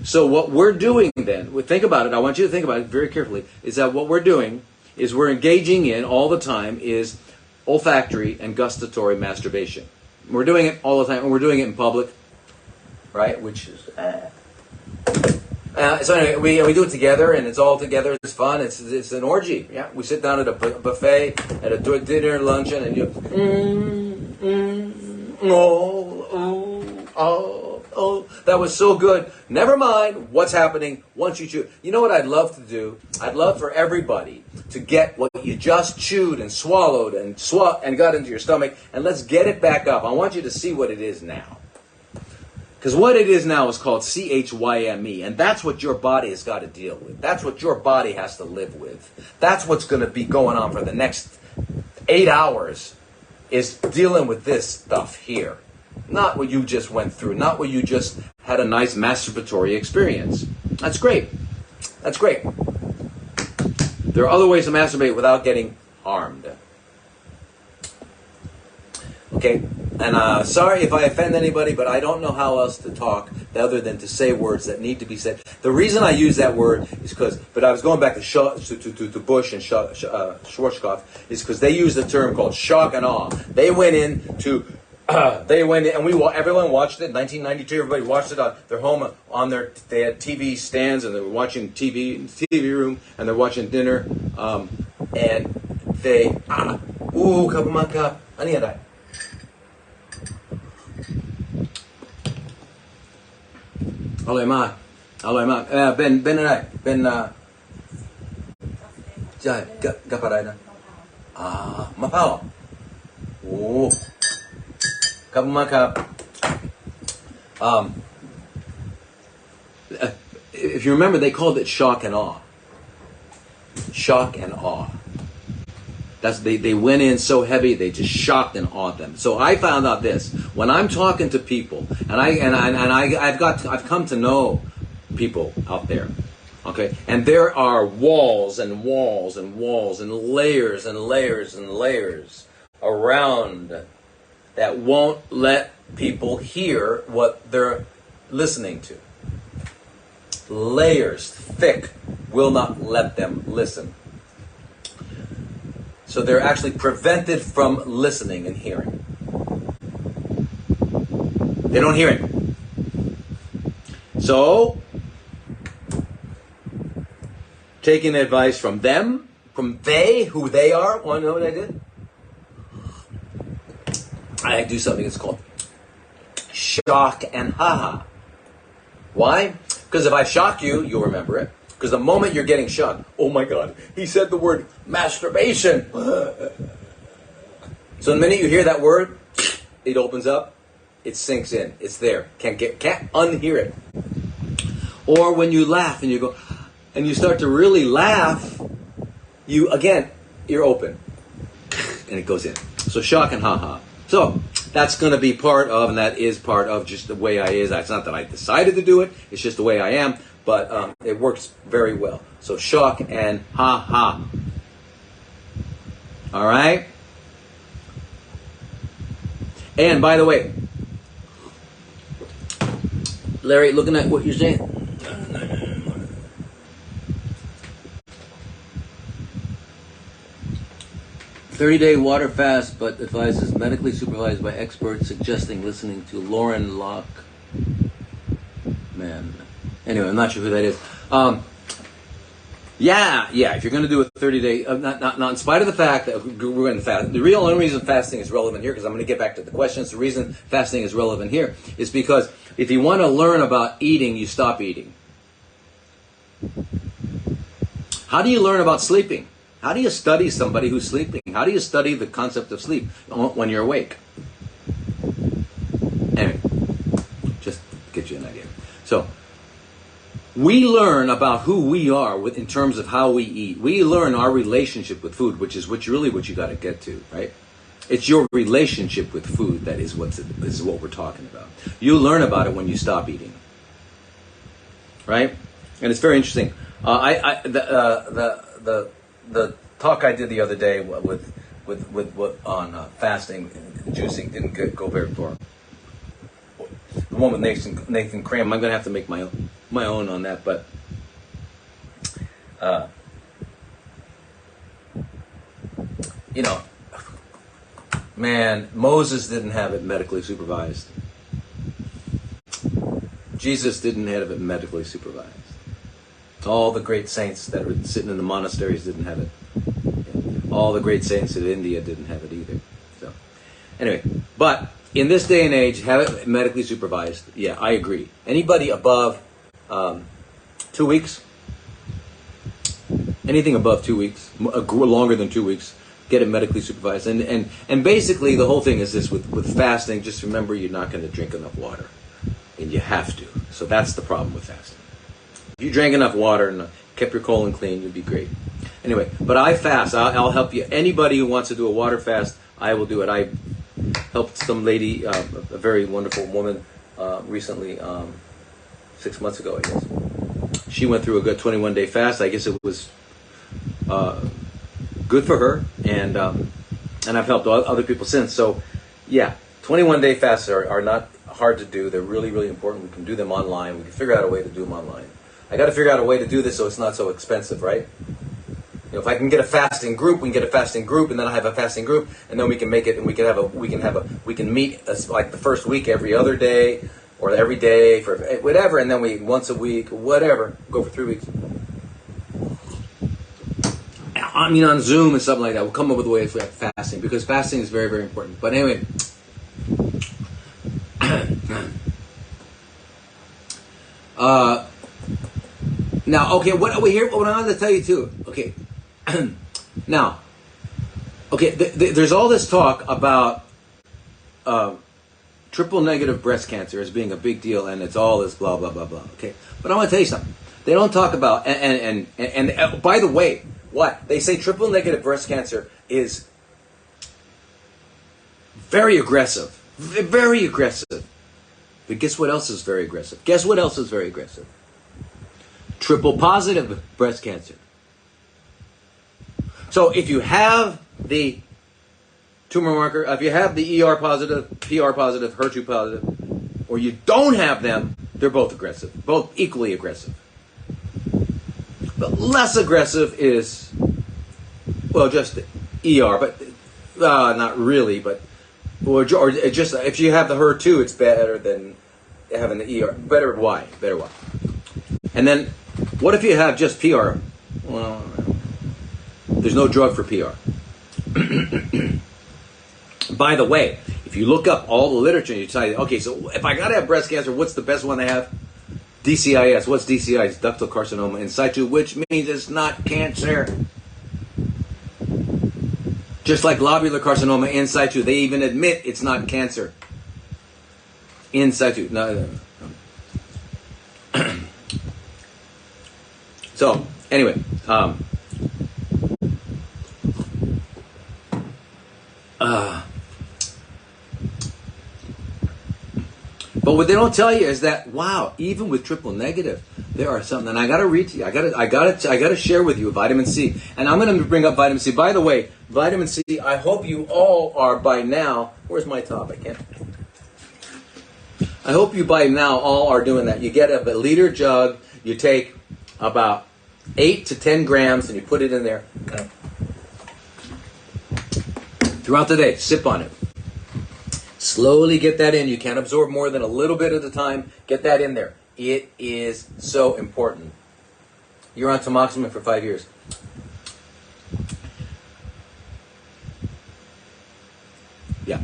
So what we're doing then, think about it, I want you to think about it very carefully, is that what we're doing is we're engaging in all the time is olfactory and gustatory masturbation. We're doing it all the time, and we're doing it in public, right? Which is... so anyway, we do it together, and it's all together. It's fun. It's an orgy. Yeah, we sit down at a buffet, at a dinner, luncheon, and you... Oh, that was so good. Never mind what's happening once you chew. You know what I'd love to do? I'd love for everybody to get what you just chewed and swallowed and got into your stomach, and let's get it back up. I want you to see what it is now. Because what it is now is called CHYME, and that's what your body has got to deal with. That's what your body has to live with. That's what's going to be going on for the next 8 hours, is dealing with this stuff here. Not what you just went through, not what you just had a nice masturbatory experience. That's great. That's great. There are other ways to masturbate without getting harmed. Okay, and sorry if I offend anybody, but I don't know how else to talk other than to say words that need to be said. The reason I use that word is because, but I was going back to Bush and Schwarzkopf, is because they used a term called shock and awe. They went in, and everyone watched it. 1992, everybody watched it on their home, they had TV stands, and they were watching TV in the TV room, and they're watching dinner, and they, kapumaka, ano yan? Aloy ma, Ben gaparay na. Mapao. Kapumaka. If you remember, they called it shock and awe. Shock and awe. They went in so heavy they just shocked and awed them. So I found out this: when I'm talking to people, I've come to know people out there, okay, and there are walls and walls and walls and layers and layers and layers around that won't let people hear what they're listening to. Layers, thick, will not let them listen. So they're actually prevented from listening and hearing. They don't hear it. So, taking advice from them, from who they are, want to know what I did? I do something that's called shock and ha-ha. Why? Because if I shock you, you'll remember it. Because the moment you're getting shocked, oh my God, he said the word masturbation. So the minute you hear that word, it opens up, it sinks in, it's there. Can't unhear it. Or when you laugh and you go, and you start to really laugh, you're open. And it goes in. So shock and ha-ha. So that's going to be part of, and that is part of just the way I is. It's not that I decided to do it, it's just the way I am. But it works very well. So shock and ha-ha. All right? And by the way, Larry, looking at what you're saying. 30-day water fast, but advises medically supervised by experts, suggesting listening to Lauren Locke. Man. Anyway, I'm not sure who that is. If you're going to do a 30-day, not in spite of the fact that we're going to fast, the only reason fasting is relevant here, because I'm going to get back to the questions, the reason fasting is relevant here is because if you want to learn about eating, you stop eating. How do you learn about sleeping? How do you study somebody who's sleeping? How do you study the concept of sleep when you're awake? Anyway, just to get you an idea. So, we learn about who we are in terms of how we eat. We learn our relationship with food, which is what you got to get to, right? It's your relationship with food that is what we're talking about. You learn about it when you stop eating, right? And it's very interesting. The talk I did the other day with on fasting and juicing didn't go very far. The one with Nathan Cram, I'm going to have to make my own. my own on that, but you know, man, Moses didn't have it medically supervised. Jesus didn't have it medically supervised. All the great saints that were sitting in the monasteries didn't have it. All the great saints in India didn't have it either. So, anyway, but in this day and age, have it medically supervised. Yeah, I agree. Anybody above 2 weeks, anything above 2 weeks, longer than 2 weeks, get it medically supervised. And basically the whole thing is this with fasting, just remember you're not going to drink enough water. And you have to. So that's the problem with fasting. If you drank enough water and kept your colon clean, you'd be great. Anyway, but I fast. I'll help you. Anybody who wants to do a water fast, I will do it. I helped some lady, a very wonderful woman, recently, 6 months ago, I guess. She went through a good 21-day fast. I guess it was good for her, and I've helped other people since. So, yeah, 21-day fasts are not hard to do. They're really, really important. We can do them online. We can figure out a way to do them online. I got to figure out a way to do this so it's not so expensive, right? You know, if I can get a fasting group, we can get a fasting group, and then I have a fasting group, and then we can make it, and we can meet like the first week every other day, or every day for whatever, and then we once a week, whatever, go for 3 weeks. I mean, on Zoom and something like that, we'll come up with a way of fasting, because fasting is very, very important. But anyway, now, okay, what I wanted to tell you too. Okay, now, okay, there's all this talk about triple negative breast cancer as being a big deal, and it's all this blah blah blah blah. Okay, but I want to tell you something. They don't talk about and by the way, what they say triple negative breast cancer is very aggressive, very aggressive. But guess what else is very aggressive? Guess what else is very aggressive? Triple positive breast cancer. So if you have the tumor marker, if you have the ER positive, PR positive, HER2 positive, or you don't have them, they're both aggressive, both equally aggressive. But less aggressive is, well, just ER, but not really, but or just if you have the HER2, it's better than having the ER. Better why? And then, what if you have just PR? Well, there's no drug for PR. By the way, if you look up all the literature, you tell you, okay, so if I gotta have breast cancer, what's the best one to have? DCIS. What's DCIS? Ductal carcinoma in situ, which means it's not cancer. Just like lobular carcinoma in situ, they even admit it's not cancer. In situ. No. So, anyway, but what they don't tell you is that, wow, even with triple negative, there are something, and I got to read to you. I got to share with you vitamin C, and I'm going to bring up vitamin C. By the way, vitamin C. I hope you all are by now. Where's my top? I hope you by now all are doing that. You get a liter jug. You take about 8 to 10 grams, and you put it in there throughout the day. Sip on it. Slowly get that in. You can't absorb more than a little bit at a time. Get that in there. It is so important. You're on tamoxifen for 5 years. Yeah.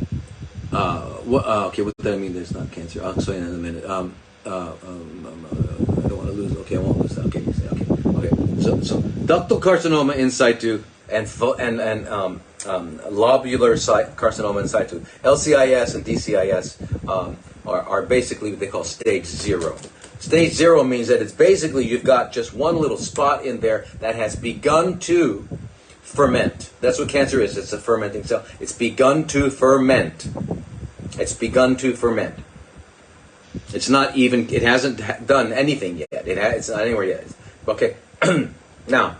Okay, what does that mean? There's not cancer. I'll explain in a minute. I don't want to lose. Okay, I won't lose that. Okay. So ductal carcinoma in situ and lobular carcinoma in situ, LCIS and DCIS are basically what they call stage 0. Stage 0 means that it's basically you've got just one little spot in there that has begun to ferment. That's what cancer is. It's a fermenting cell. It's begun to ferment. It's begun to ferment. It's not even, it hasn't done anything yet. It's not anywhere yet. Okay. Now,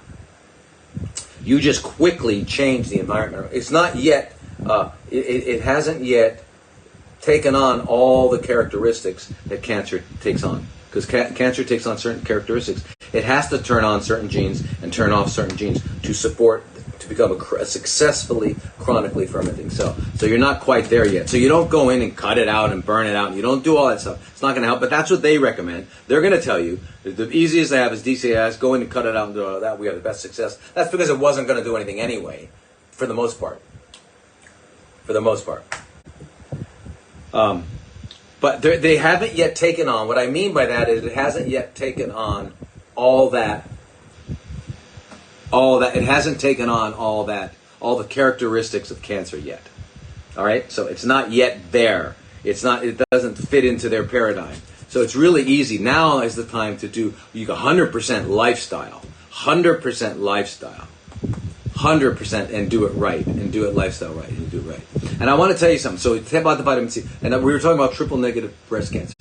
you just quickly change the environment. It's not yet, it hasn't yet taken on all the characteristics that cancer takes on. Because because cancer takes on certain characteristics. It has to turn on certain genes and turn off certain genes to become a successfully chronically fermenting cell. So you're not quite there yet. So you don't go in and cut it out and burn it out. You don't do all that stuff. It's not going to help, but that's what they recommend. They're going to tell you that the easiest they have is DCAS. Go in and cut it out and do all that. We have the best success. That's because it wasn't going to do anything anyway, for the most part. For the most part. But they haven't yet taken on, what I mean by that is it hasn't yet taken on all the characteristics of cancer yet. All right? So it's not yet there. It doesn't fit into their paradigm. So it's really easy. Now is the time to do 100% lifestyle. 100% lifestyle. 100% and do it right, and do it lifestyle right, and do it right. And I want to tell you something. So it's about the vitamin C, and we were talking about triple negative breast cancer.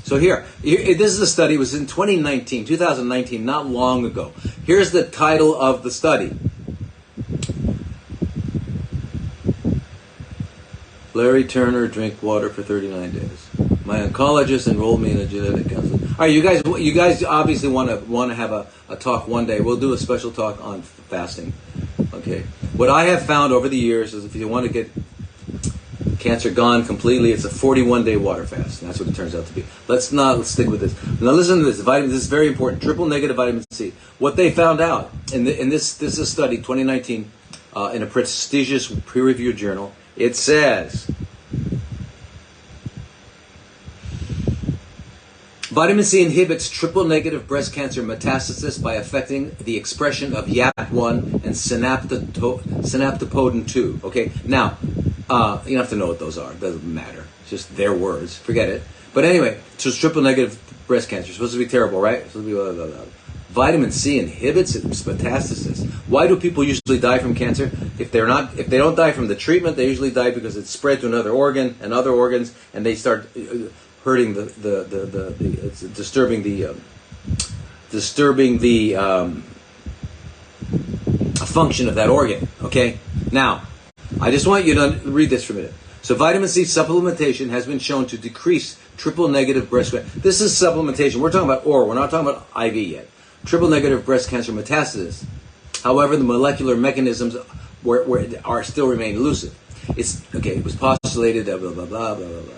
So here, this is a study. It was in 2019, not long ago. Here's the title of the study. Larry Turner, drink water for 39 days. My oncologist enrolled me in a genetic counseling. All right, you guys obviously want to have a talk one day. We'll do a special talk on fasting. Okay. What I have found over the years is if you want to get cancer gone completely, it's a 41-day water fast. And that's what it turns out to be. Let's stick with this. Now listen to this. This is very important. Triple negative vitamin C. What they found out in this is a study, 2019, in a prestigious peer-reviewed journal. It says vitamin C inhibits triple-negative breast cancer metastasis by affecting the expression of YAP1 and synaptopodin-2. Okay, now, you don't have to know what those are. It doesn't matter. It's just their words. Forget it. But anyway, so it's triple-negative breast cancer. It's supposed to be terrible, right? It's supposed to be blah, blah, blah. Vitamin C inhibits its metastasis. Why do people usually die from cancer? If they don't die from the treatment, they usually die because it's spread to another organ and other organs, and they start hurting disturbing the function of that organ. Okay. Now, I just want you to read this for a minute. So, vitamin C supplementation has been shown to decrease triple-negative breast cancer. This is supplementation. We're talking about oral. We're not talking about IV yet. Triple-negative breast cancer metastasis. However, the molecular mechanisms are still remain elusive. It was postulated that blah blah blah blah blah blah.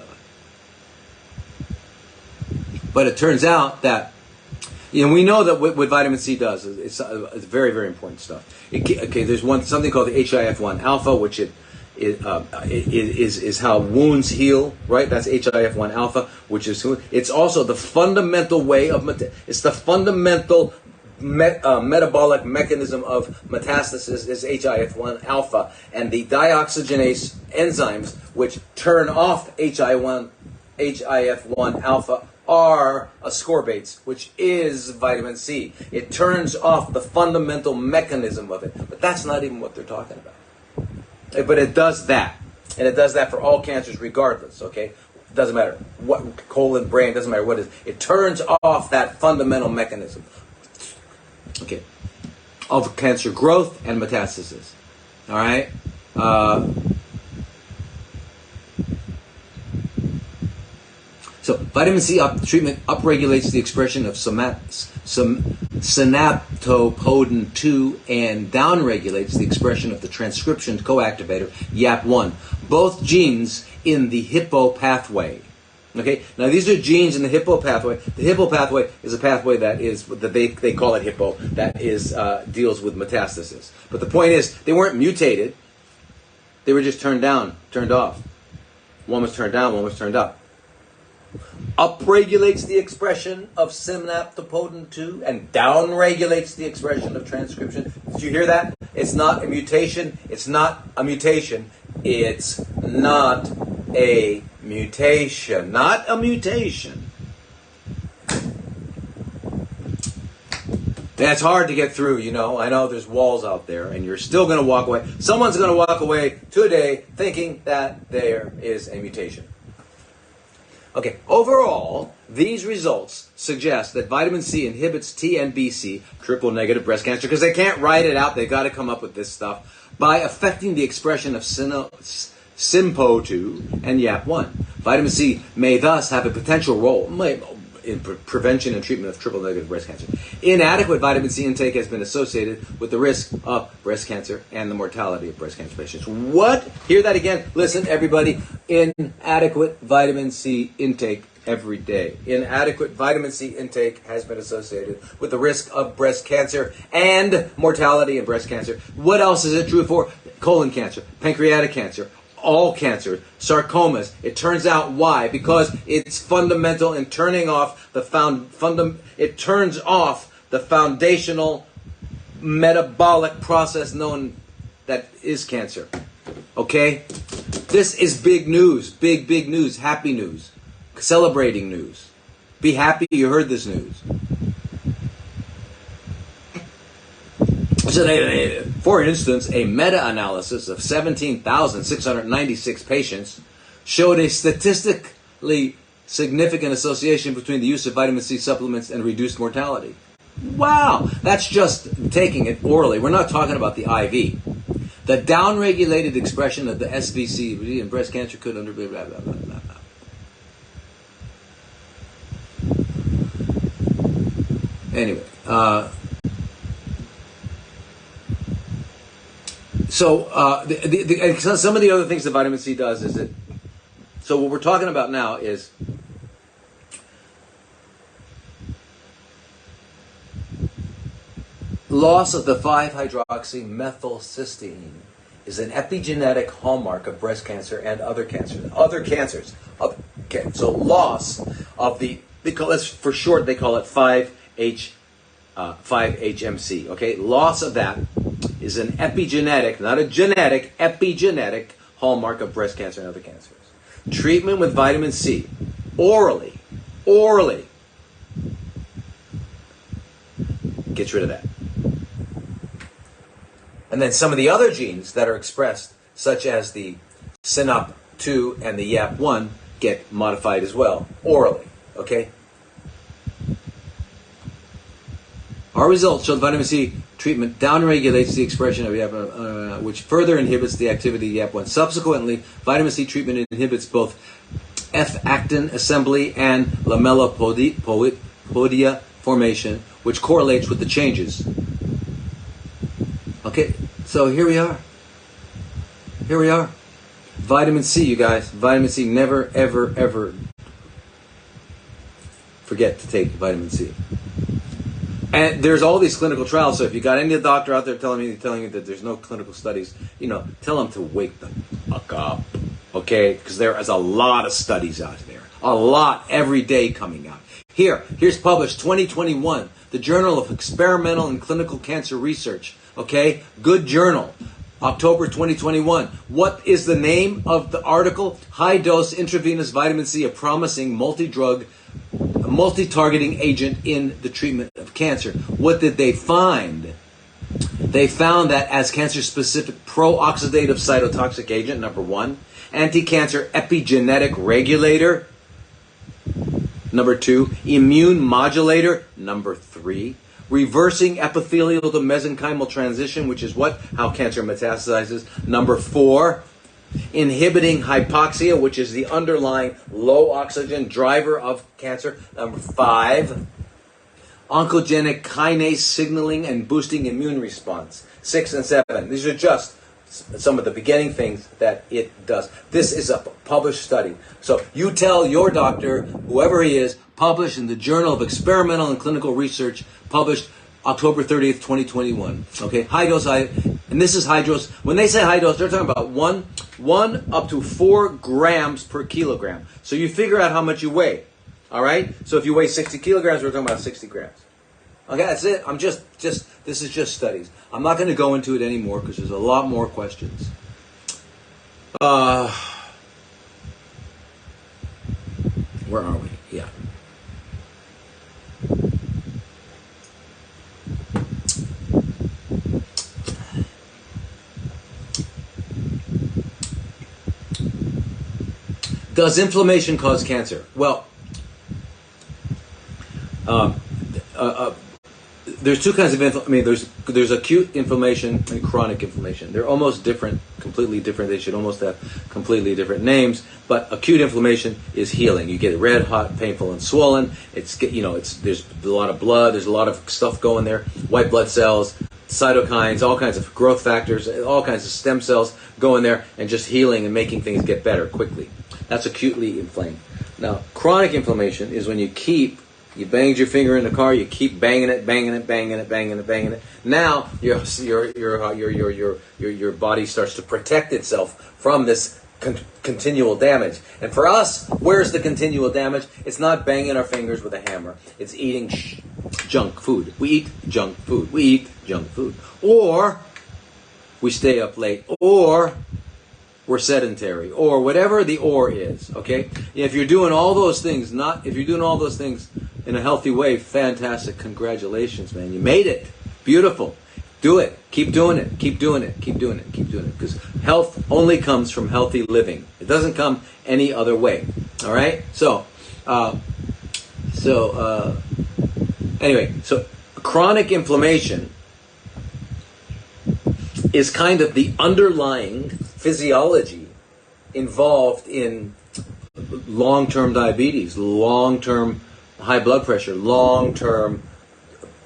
But it turns out that, we know that what vitamin C does it's very, very important stuff. There's something called the HIF1 alpha, which is how wounds heal, right? That's HIF1 alpha, it's also the fundamental way of it's the fundamental metabolic mechanism of metastasis is HIF1 alpha, and the dioxygenase enzymes which turn off HIF1 alpha are ascorbates, which is vitamin C. It turns off the fundamental mechanism of it, but that's not even what they're talking about. But it does that, and it does that for all cancers regardless, okay? It doesn't matter what, colon, brain, doesn't matter what it is. It turns off that fundamental mechanism, okay, of cancer growth and metastasis, all right? So vitamin C treatment upregulates the expression of synaptopodin-2 and downregulates the expression of the transcription coactivator YAP1, both genes in the Hippo pathway. Okay, now these are genes in the Hippo pathway. The Hippo pathway is a pathway that they call it Hippo, that deals with metastasis. But the point is, they weren't mutated; they were just turned off. One was turned down, one was turned up. Upregulates the expression of synaptopodin-2 and downregulates the expression of transcription. Did you hear that? It's not a mutation. It's not a mutation. It's not a mutation. Not a mutation. That's hard to get through, I know there's walls out there, and you're still going to walk away. Someone's going to walk away today thinking that there is a mutation. Okay, overall, these results suggest that vitamin C inhibits TNBC, triple-negative breast cancer, because they can't write it out, they've got to come up with this stuff, by affecting the expression of SIMPO2 and YAP1. Vitamin C may thus have a potential role in prevention and treatment of triple-negative breast cancer. Inadequate vitamin C intake has been associated with the risk of breast cancer and the mortality of breast cancer patients. What? Hear that again. Listen, everybody. Inadequate vitamin C intake every day. Inadequate vitamin C intake has been associated with the risk of breast cancer and mortality in breast cancer. What else is it true for? Colon cancer, pancreatic cancer, all cancer, sarcomas. It turns out why? Because it's fundamental in turning off the it turns off the foundational metabolic process known that is cancer. Okay? This is big news, big news, happy news, celebrating news. Be happy you heard this news. So for instance, a meta-analysis of 17,696 patients showed a statistically significant association between the use of vitamin C supplements and reduced mortality. Wow, that's just taking it orally. We're not talking about the IV. The downregulated expression of the SVC in breast cancer could under blah, blah, blah, blah, blah. Anyway, some of the other things that vitamin C does is that, so what we're talking about now is loss of the 5-hydroxymethylcysteine is an epigenetic hallmark of breast cancer and other cancers. Okay, so loss of the, for short they call it 5-HMC. Okay, loss of that is an epigenetic, not a genetic, epigenetic hallmark of breast cancer and other cancers. Treatment with vitamin C, orally, gets rid of that. And then some of the other genes that are expressed, such as the SNOP2 and the YAP1, get modified as well, orally, okay? Our results showed vitamin C treatment downregulates the expression of YAP1, which further inhibits the activity of YAP1. Subsequently, vitamin C treatment inhibits both F-actin assembly and lamellipodia formation, which correlates with the changes. Okay, so here we are. Vitamin C, you guys. Vitamin C. Never, ever forget to take vitamin C. And there's all these clinical trials, so if you got any doctor out there telling you that there's no clinical studies, tell them to wake the fuck up, okay? Because there is a lot of studies out there. A lot every day coming out. Here's published 2021, the Journal of Experimental and Clinical Cancer Research, okay? Good journal, October 2021. What is the name of the article? High-dose intravenous vitamin C, a promising multi-targeting agent in the treatment of cancer. What did they find? They found that as cancer-specific pro-oxidative cytotoxic agent, number 1, anti-cancer epigenetic regulator, number 2, immune modulator, number 3, reversing epithelial to mesenchymal transition, which is how cancer metastasizes, number 4, inhibiting hypoxia, which is the underlying low oxygen driver of cancer, number 5, oncogenic kinase signaling and boosting immune response, 6 and 7. These are just some of the beginning things that it does. This is a published study. So you tell your doctor, whoever he is, published in the Journal of Experimental and Clinical Research, published October 30th, 2021. Okay, high dose, and this is high dose. When they say high dose, they're talking about one up to 4 grams per kilogram. So you figure out how much you weigh. All right. So if you weigh 60 kilograms, we're talking about 60 grams. Okay, that's it. This is just studies. I'm not going to go into it anymore because there's a lot more questions. Where are we? Yeah. Does inflammation cause cancer? Well, there's two kinds of there's acute inflammation and chronic inflammation. They're almost different, completely different. They should almost have completely different names. But acute inflammation is healing. You get it red hot, painful, and swollen. There's a lot of blood. There's a lot of stuff going there. White blood cells, cytokines, all kinds of growth factors, all kinds of stem cells go in there and just healing and making things get better quickly. That's acutely inflamed. Now, chronic inflammation is when you banged your finger in the car, you keep banging it. Now your body starts to protect itself from this continual damage. And for us, where's the continual damage? It's not banging our fingers with a hammer. It's eating junk food. We eat junk food. Or we stay up late. Or we're sedentary. Or whatever the or is. Okay? If you're doing all those things, in a healthy way, fantastic. Congratulations, man. You made it. Beautiful. Do it. Keep doing it. Because health only comes from healthy living. It doesn't come any other way. All right? So chronic inflammation is kind of the underlying physiology involved in long-term diabetes, long-term high blood pressure, long-term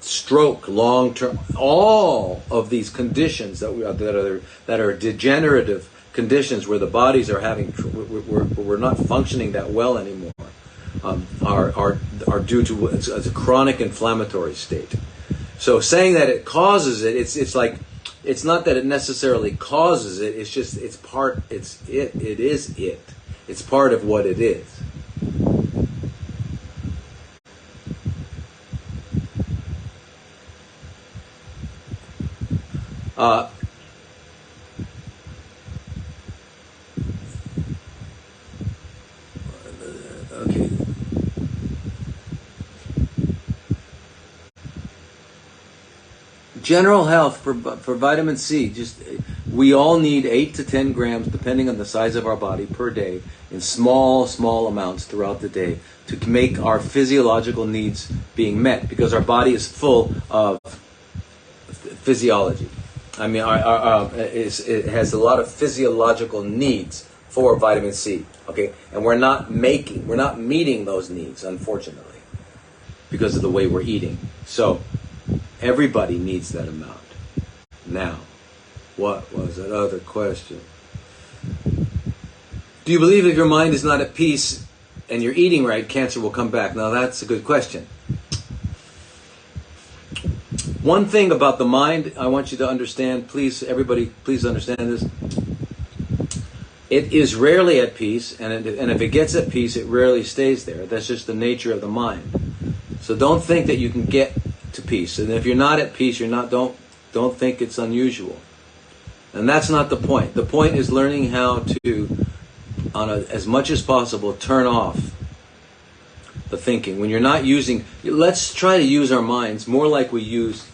stroke, long-term, all of these conditions that are degenerative conditions where the bodies are we're not functioning that well anymore, are due to it's a chronic inflammatory state. So saying that it causes it, it's like, it's not that it necessarily causes it. It's just it's part of what it is. Okay. General health for vitamin C, we all need 8 to 10 grams, depending on the size of our body, per day, in small amounts throughout the day to make our physiological needs being met, because our body is full of physiology. I mean, it has a lot of physiological needs for vitamin C. Okay, and we're not meeting those needs, unfortunately, because of the way we're eating. So everybody needs that amount. Now, what was that other question? Do you believe if your mind is not at peace and you're eating right, cancer will come back? Now, that's a good question. One thing about the mind, I want you to understand, please, everybody, please understand this. It is rarely at peace, and if it gets at peace, it rarely stays there. That's just the nature of the mind. So don't think that you can get to peace. And if you're not at peace, don't think it's unusual. And that's not the point. The point is learning how to, as much as possible, turn off the thinking. When you're not using, let's try to use our minds more like we use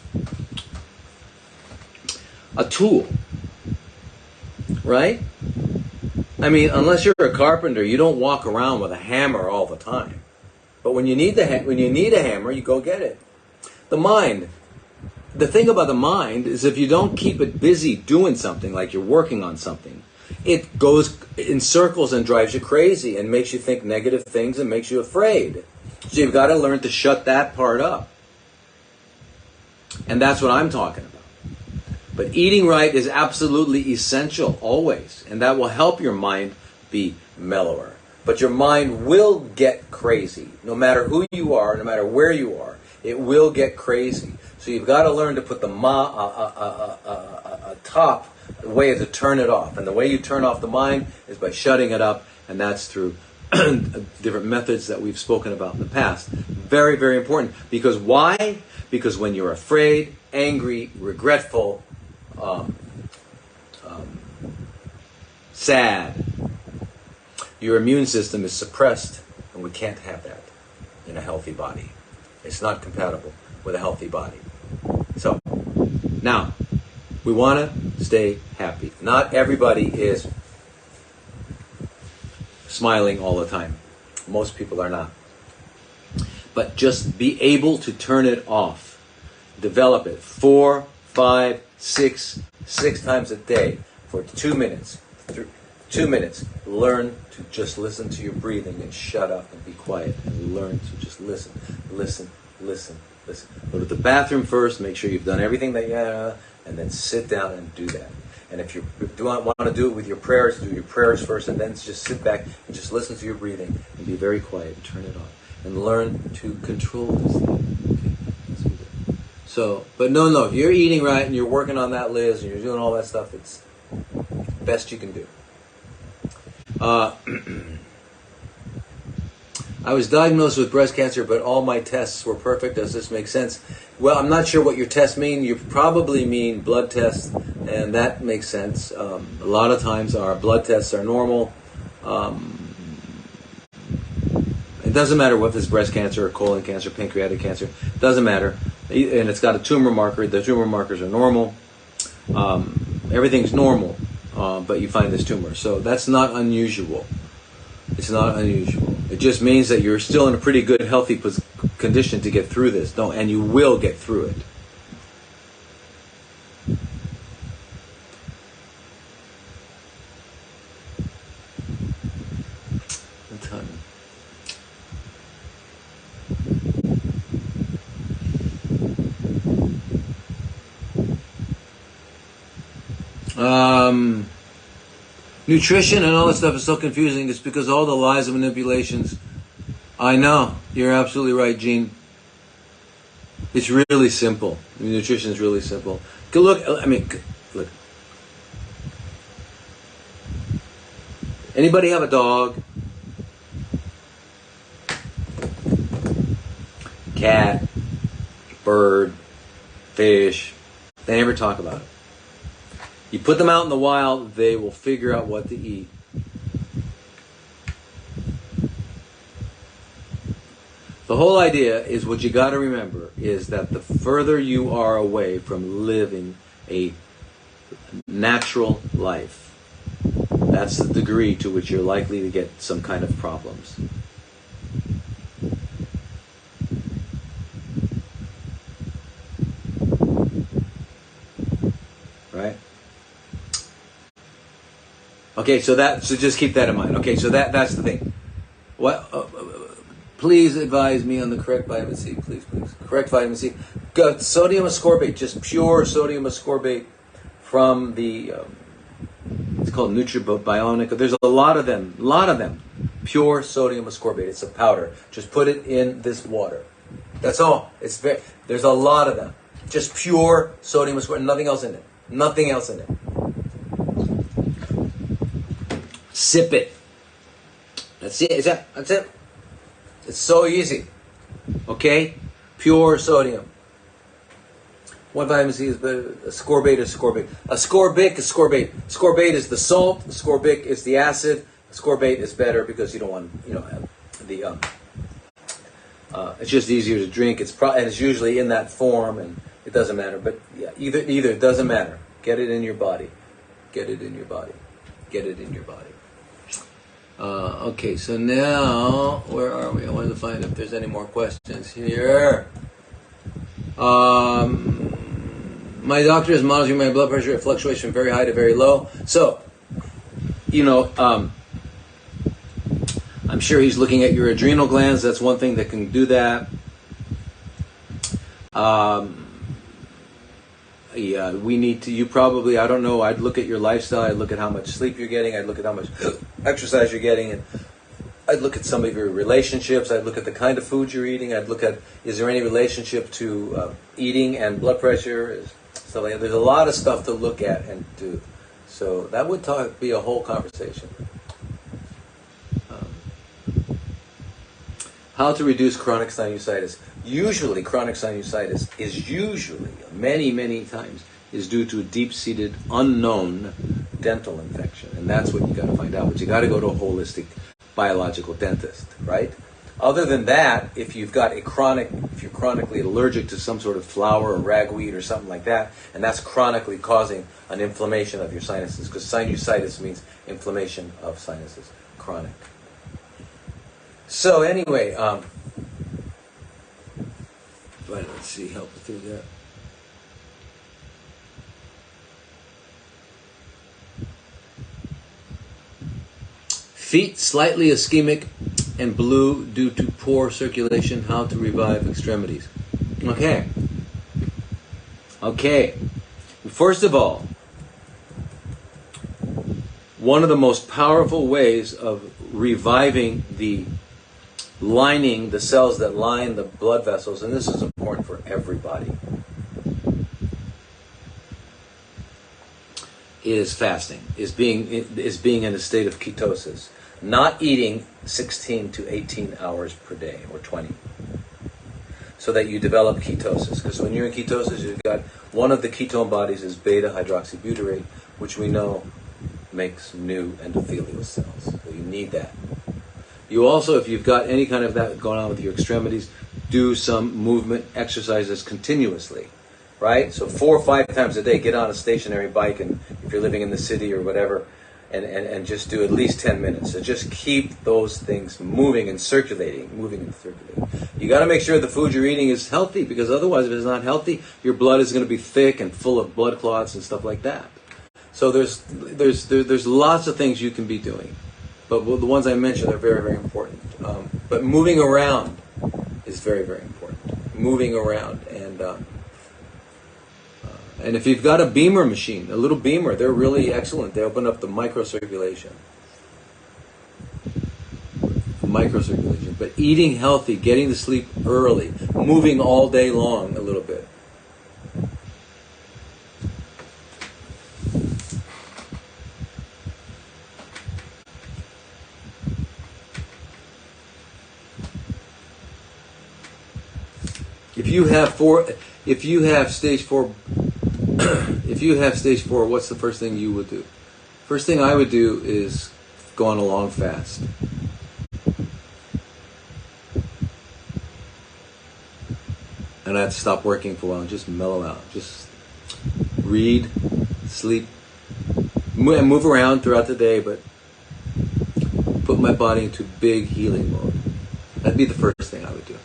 a tool, right? I mean, unless you're a carpenter, you don't walk around with a hammer all the time. But when you need a hammer, you go get it. The mind. The thing about the mind is if you don't keep it busy doing something, like you're working on something, it goes in circles and drives you crazy and makes you think negative things and makes you afraid. So you've got to learn to shut that part up. And that's what I'm talking about. But eating right is absolutely essential, always. And that will help your mind be mellower. But your mind will get crazy. No matter who you are, no matter where you are, it will get crazy. So you've got to learn to put the top way to turn it off. And the way you turn off the mind is by shutting it up. And that's through different methods that we've spoken about in the past. Very, very important. Because why? Because when you're afraid, angry, regretful, sad, your immune system is suppressed, and we can't have that in a healthy body. It's not compatible with a healthy body. So, now, we want to stay happy. Not everybody is smiling all the time. Most people are not. But just be able to turn it off. Develop it 4, 5, 6 times a day for 2 minutes. 2 minutes. Learn to just listen to your breathing and shut up and be quiet. And learn to just listen. Listen. Go to the bathroom first. Make sure you've done everything that you have, and then sit down and do that. And if you want to do it with your prayers, do your prayers first, and then just sit back and just listen to your breathing and be very quiet and turn it off. And learn to control this thing. Okay, that's good. So, but no, if you're eating right and you're working on that list and you're doing all that stuff, it's the best you can do. I was diagnosed with breast cancer, but all my tests were perfect. Does this make sense? Well, I'm not sure what your tests mean. You probably mean blood tests, and that makes sense. A lot of times our blood tests are normal. It doesn't matter if it's breast cancer or colon cancer, pancreatic cancer. It doesn't matter. And it's got a tumor marker. The tumor markers are normal. Everything's normal, but you find this tumor. So that's not unusual. It's not unusual. It just means that you're still in a pretty good, healthy condition to get through this. And you will get through it. Nutrition and all this stuff is so confusing. It's because all the lies and manipulations. I know. You're absolutely right, Gene. It's really simple. Nutrition is really simple. Look. Anybody have a dog? Cat? Bird? Fish? They never talk about it. You put them out in the wild, they will figure out what to eat. The whole idea is, what you got to remember is that the further you are away from living a natural life, that's the degree to which you're likely to get some kind of problems. Right? Okay, so just keep that in mind. Okay, so that's the thing. Please advise me on the correct vitamin C, please. Correct vitamin C. Sodium ascorbate, just pure sodium ascorbate from the, it's called Nutribionica. There's a lot of them. Pure sodium ascorbate. It's a powder. Just put it in this water. That's all. There's a lot of them. Just pure sodium ascorbate. Nothing else in it. Nothing else in it. Sip it. That's it. That's it. It's so easy. Okay? Pure sodium. What vitamin C is better? Ascorbate is ascorbate. Ascorbic is ascorbate. Ascorbate is the salt. Ascorbic is the acid. Ascorbate is better because you don't want, it's just easier to drink. And it's usually in that form, and it doesn't matter. But yeah, either it doesn't matter. Get it in your body. Get it in your body. Get it in your body. Okay, so now, where are we? I wanted to find if there's any more questions here. My doctor is monitoring my blood pressure. It fluctuates from very high to very low. So, I'm sure he's looking at your adrenal glands. That's one thing that can do that. Yeah, we need to, I don't know, I'd look at your lifestyle, I'd look at how much sleep you're getting, I'd look at how much exercise you're getting, and I'd look at some of your relationships, I'd look at the kind of food you're eating, I'd look at, is there any relationship to eating and blood pressure, stuff like that. There's a lot of stuff to look at and do. So that would be a whole conversation. How to reduce chronic sinusitis. Usually, chronic sinusitis is many, many times, is due to a deep-seated, unknown dental infection. And that's what you got to find out. But you got to go to a holistic biological dentist, right? Other than that, if you're chronically allergic to some sort of flower or ragweed or something like that, and that's chronically causing an inflammation of your sinuses, because sinusitis means inflammation of sinuses, chronic. So anyway, let's see, help me through that. Feet slightly ischemic and blue due to poor circulation. How to revive extremities. Okay. First of all, one of the most powerful ways of reviving the cells that line the blood vessels, and this is important for everybody, is fasting, is being in a state of ketosis, not eating 16 to 18 hours per day or 20, so that you develop ketosis. Because when you're in ketosis, you've got one of the ketone bodies is beta hydroxybutyrate, which we know makes new endothelial cells. So you need that. You also, if you've got any kind of that going on with your extremities, do some movement exercises continuously, right? So 4 or 5 times a day, get on a stationary bike, and if you're living in the city or whatever, and just do at least 10 minutes. So just keep those things moving and circulating. You got to make sure the food you're eating is healthy, because otherwise, if it's not healthy, your blood is going to be thick and full of blood clots and stuff like that. So there's lots of things you can be doing, but the ones I mentioned are very, very important. But moving around is very, very important. Moving around, and if you've got a beamer machine, a little beamer, they're really excellent. They open up the microcirculation. But eating healthy, getting to sleep early, moving all day long a little bit. If you have stage 4, what's the first thing you would do? First thing I would do is go on a long fast. And I'd stop working for a while and just mellow out. Just read, sleep, and move around throughout the day, but put my body into big healing mode. That'd be the first thing I would do.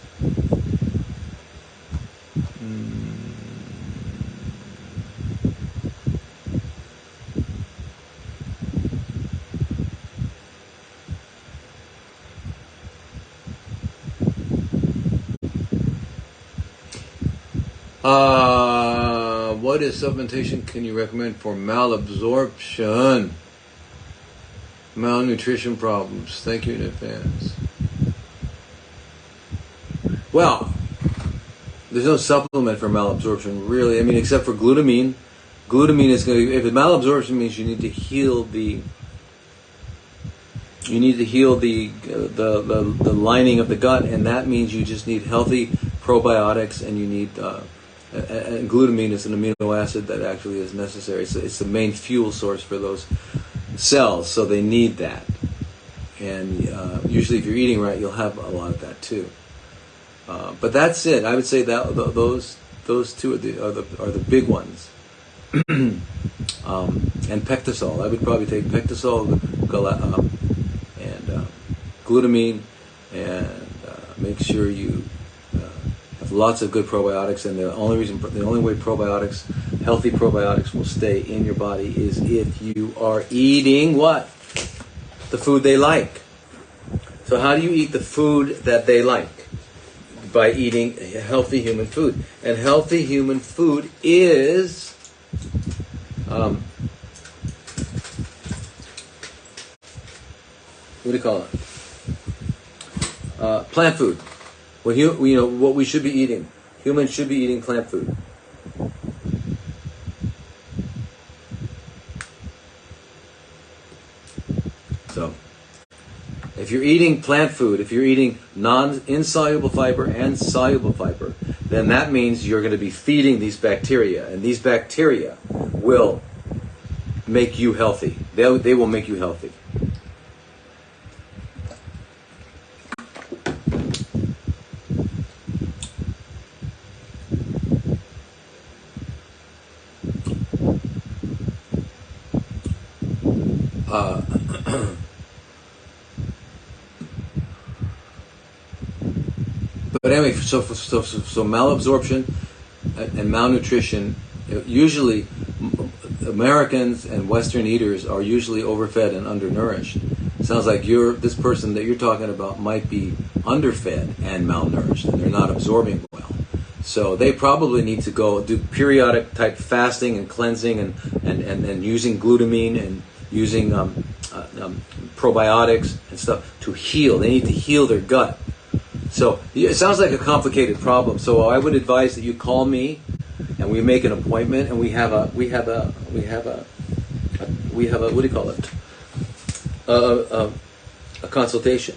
What is supplementation can you recommend for malabsorption? Malnutrition problems. Thank you in advance. Well, there's no supplement for malabsorption, really. I mean, except for glutamine. Glutamine is going to, if malabsorption means you need to heal the lining of the gut, and that means you just need healthy probiotics, and you need and glutamine is an amino acid that actually is necessary. So it's the main fuel source for those cells, so they need that. And usually, if you're eating right, you'll have a lot of that too. But that's it. I would say that those two are the big ones. And Pectosol. I would probably take Pectosol and glutamine, and make sure you have lots of good probiotics. And the only way healthy probiotics will stay in your body is if you are eating what? The food they like. So how do you eat the food that they like? By eating healthy human food. And healthy human food is what do you call it? Plant food. What we should be eating. Humans should be eating plant food. So, if you're eating plant food, if you're eating insoluble fiber and soluble fiber, then that means you're going to be feeding these bacteria, and these bacteria will make you healthy. They will make you healthy. But anyway, so malabsorption and malnutrition, usually Americans and Western eaters are usually overfed and undernourished. sounds like this person that you're talking about might be underfed and malnourished, and they're not absorbing well. So they probably need to go do periodic type fasting and cleansing and using glutamine and using probiotics and stuff to heal. They need to heal their gut. So it sounds like a complicated problem. So I would advise that you call me and we make an appointment and we have a what do you call it? A consultation.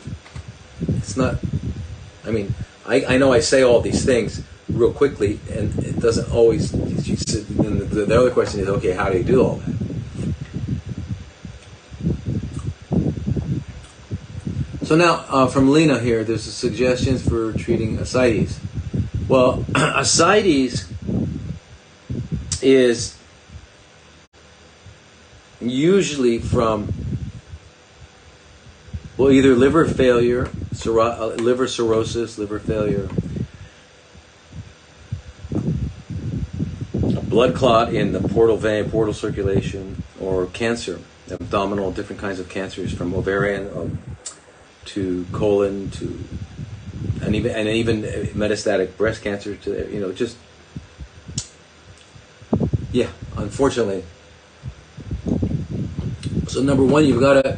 It's not. I mean, I know I say all these things real quickly, and it doesn't always. Then the other question is, okay, how do you do all that? So now, from Lena here, there's suggestions for treating ascites. Well, ascites is usually from, well, either liver failure, liver cirrhosis, liver failure, a blood clot in the portal vein, portal circulation, or cancer, abdominal, different kinds of cancers, from ovarian to colon to, and even metastatic breast cancer to, just, yeah, unfortunately. So number one, you've got to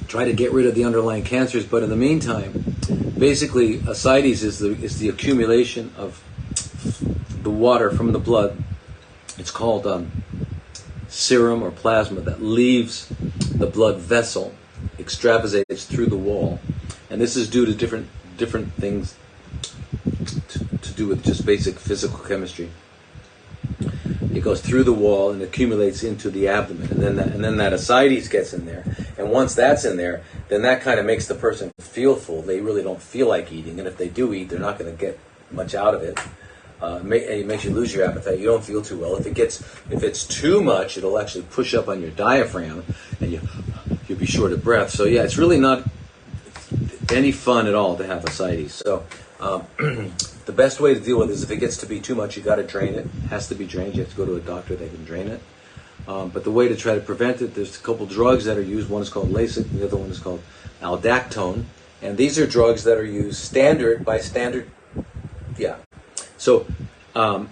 try to get rid of the underlying cancers, but in the meantime, basically, ascites is the accumulation of the water from the blood. It's called serum or plasma that leaves the blood vessel, extravasates through the wall, and this is due to different things to do with just basic physical chemistry. It goes through the wall and accumulates into the abdomen, and then that ascites gets in there. And once that's in there, then that kind of makes the person feel full. They really don't feel like eating, and if they do eat, they're not going to get much out of it. It makes you lose your appetite. You don't feel too well. If it's too much, it'll actually push up on your diaphragm, and you'll be short of breath. So yeah, it's really not any fun at all to have ascites. So the best way to deal with it is if it gets to be too much, you got to drain it. It has to be drained. You have to go to a doctor. They can drain it. But the way to try to prevent it, there's a couple drugs that are used. One is called Lasix. The other one is called aldactone. And these are drugs that are used standard. Yeah. So aldactone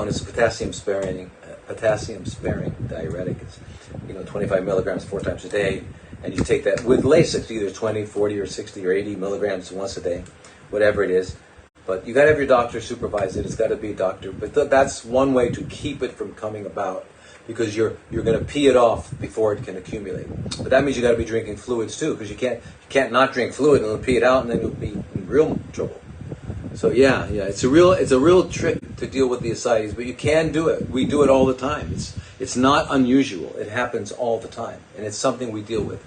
is a potassium sparing diuretic. It's 25 milligrams 4 times a day, and you take that with Lasix, either 20, 40, or 60, or 80 milligrams once a day, whatever it is. But you got to have your doctor supervise it. It's got to be a doctor. But that's one way to keep it from coming about, because you're going to pee it off before it can accumulate. But that means you got to be drinking fluids too, because you can't not drink fluid and it'll pee it out, and then you'll be in real trouble. So yeah, it's a real trick to deal with the ascites, but you can do it. We do it all the time. It's not unusual. It happens all the time, and it's something we deal with.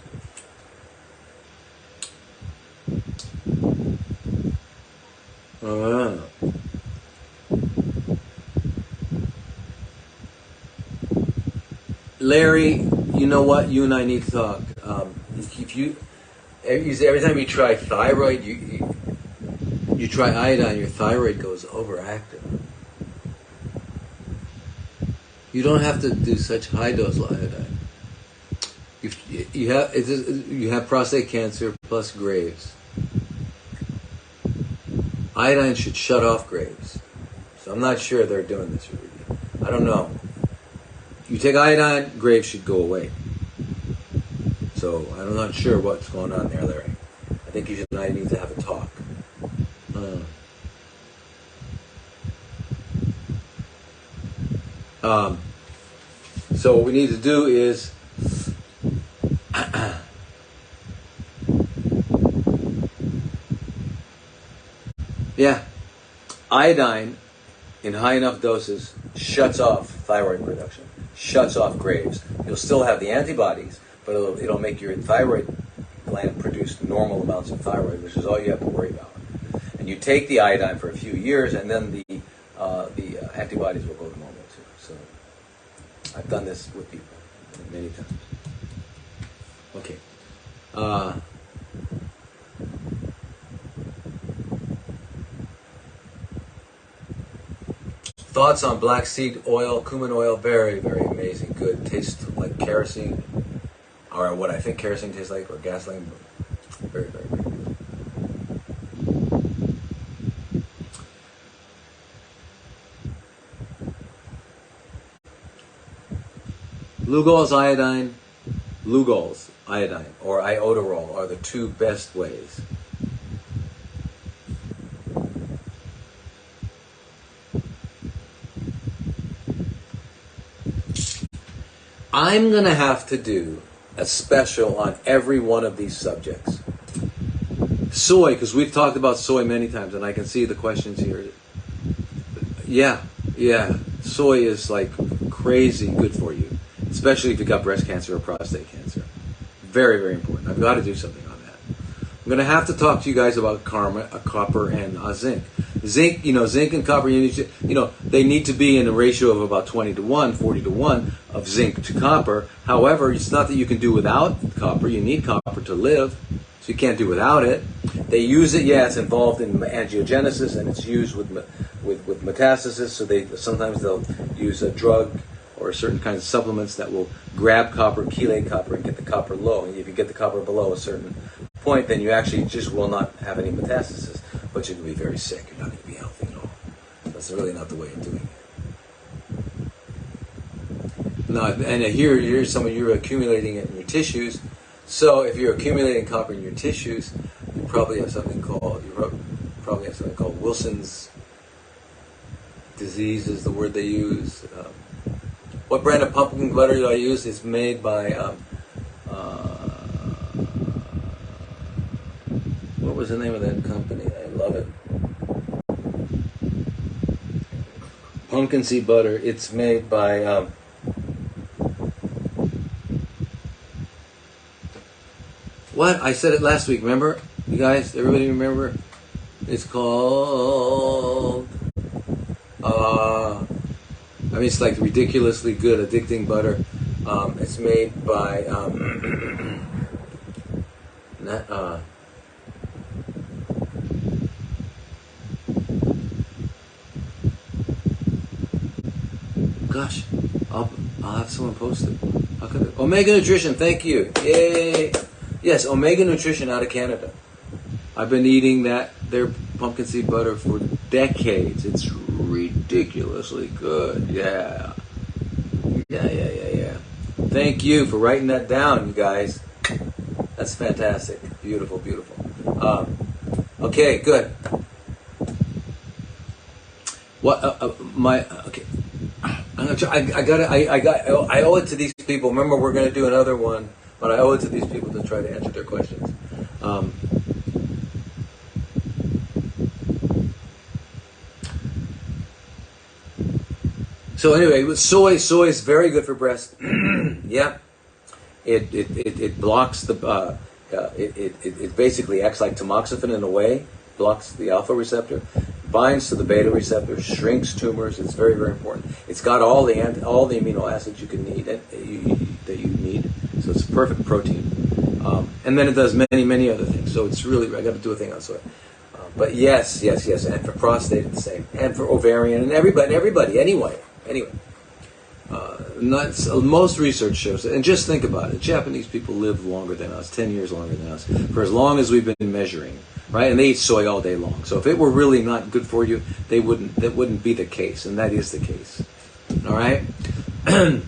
Larry, you know what? You and I need to talk. Every time you try thyroid, you try iodine, your thyroid goes overactive. You don't have to do such high dose iodine. You have prostate cancer plus Graves. Iodine should shut off Graves. So I'm not sure they're doing this with you. I don't know. You take iodine, Graves should go away. So I'm not sure what's going on there, Larry. I think you and I need to have a talk. So what we need to do is iodine in high enough doses shuts off thyroid production, shuts off Graves. You'll still have the antibodies, but it'll make your thyroid gland produce normal amounts of thyroid, which is all you have to worry about. And you take the iodine for a few years, and then the antibodies will go to normal too. So I've done this with people many times. Okay. thoughts on black seed oil, cumin oil? Very, very amazing. Good. Tastes like kerosene, or what I think kerosene tastes like, or gasoline. Very, very, very good. Lugol's iodine, or iodoral are the two best ways. I'm going to have to do a special on every one of these subjects. Soy, because we've talked about soy many times, and I can see the questions here. Yeah, soy is like crazy good for you, especially if you've got breast cancer or prostate cancer. Very, very important. I've got to do something on that. I'm going to have to talk to you guys about copper and zinc. Zinc, zinc and copper, they need to be in a ratio of about 20 to 1, 40 to 1 of zinc to copper. However, it's not that you can do without copper. You need copper to live, so you can't do without it. They use it, it's involved in angiogenesis, and it's used with metastasis, so sometimes they'll use a drug or certain kinds of supplements that will grab copper, chelate copper, and get the copper low. And if you get the copper below a certain point, then you actually just will not have any metastasis, but you can be very sick. You're not going to be healthy at all. That's really not the way of doing it. No, and here's some of you accumulating it in your tissues. So if you're accumulating copper in your tissues, you probably have something called Wilson's disease is the word they use. What brand of pumpkin butter do I use? It's made by what was the name of that company? I love it. Pumpkin seed butter. It's made by what? I said it last week, remember? You guys, everybody remember? It's called it's like ridiculously good, addicting butter. It's made by gosh, I'll have someone post it. How could it? Omega Nutrition, thank you. Yay! Yes, Omega Nutrition out of Canada. I've been eating their pumpkin seed butter for decades. It's ridiculously good. Yeah. Thank you for writing that down, you guys. That's fantastic. Beautiful. Okay, good. What? Okay. I'm gonna try. I owe it to these people. Remember, we're gonna do another one, but I owe it to these people to try to answer their questions. So anyway, with soy is very good for breast. Yeah, it blocks the it basically acts like tamoxifen in a way, blocks the alpha receptor, binds to the beta receptor, shrinks tumors. It's very, very important. It's got all the amino acids you can need that you need. So it's a perfect protein, and then it does many other things. So it's really, I got to do a thing on soy. But yes, and for prostate it's the same, and for ovarian, and everybody anyway. Most research shows it, and just think about it. Japanese people live longer than us, 10 years longer than us, for as long as we've been measuring, right? And they eat soy all day long. So if it were really not good for you, that wouldn't be the case, and that is the case. All right? Do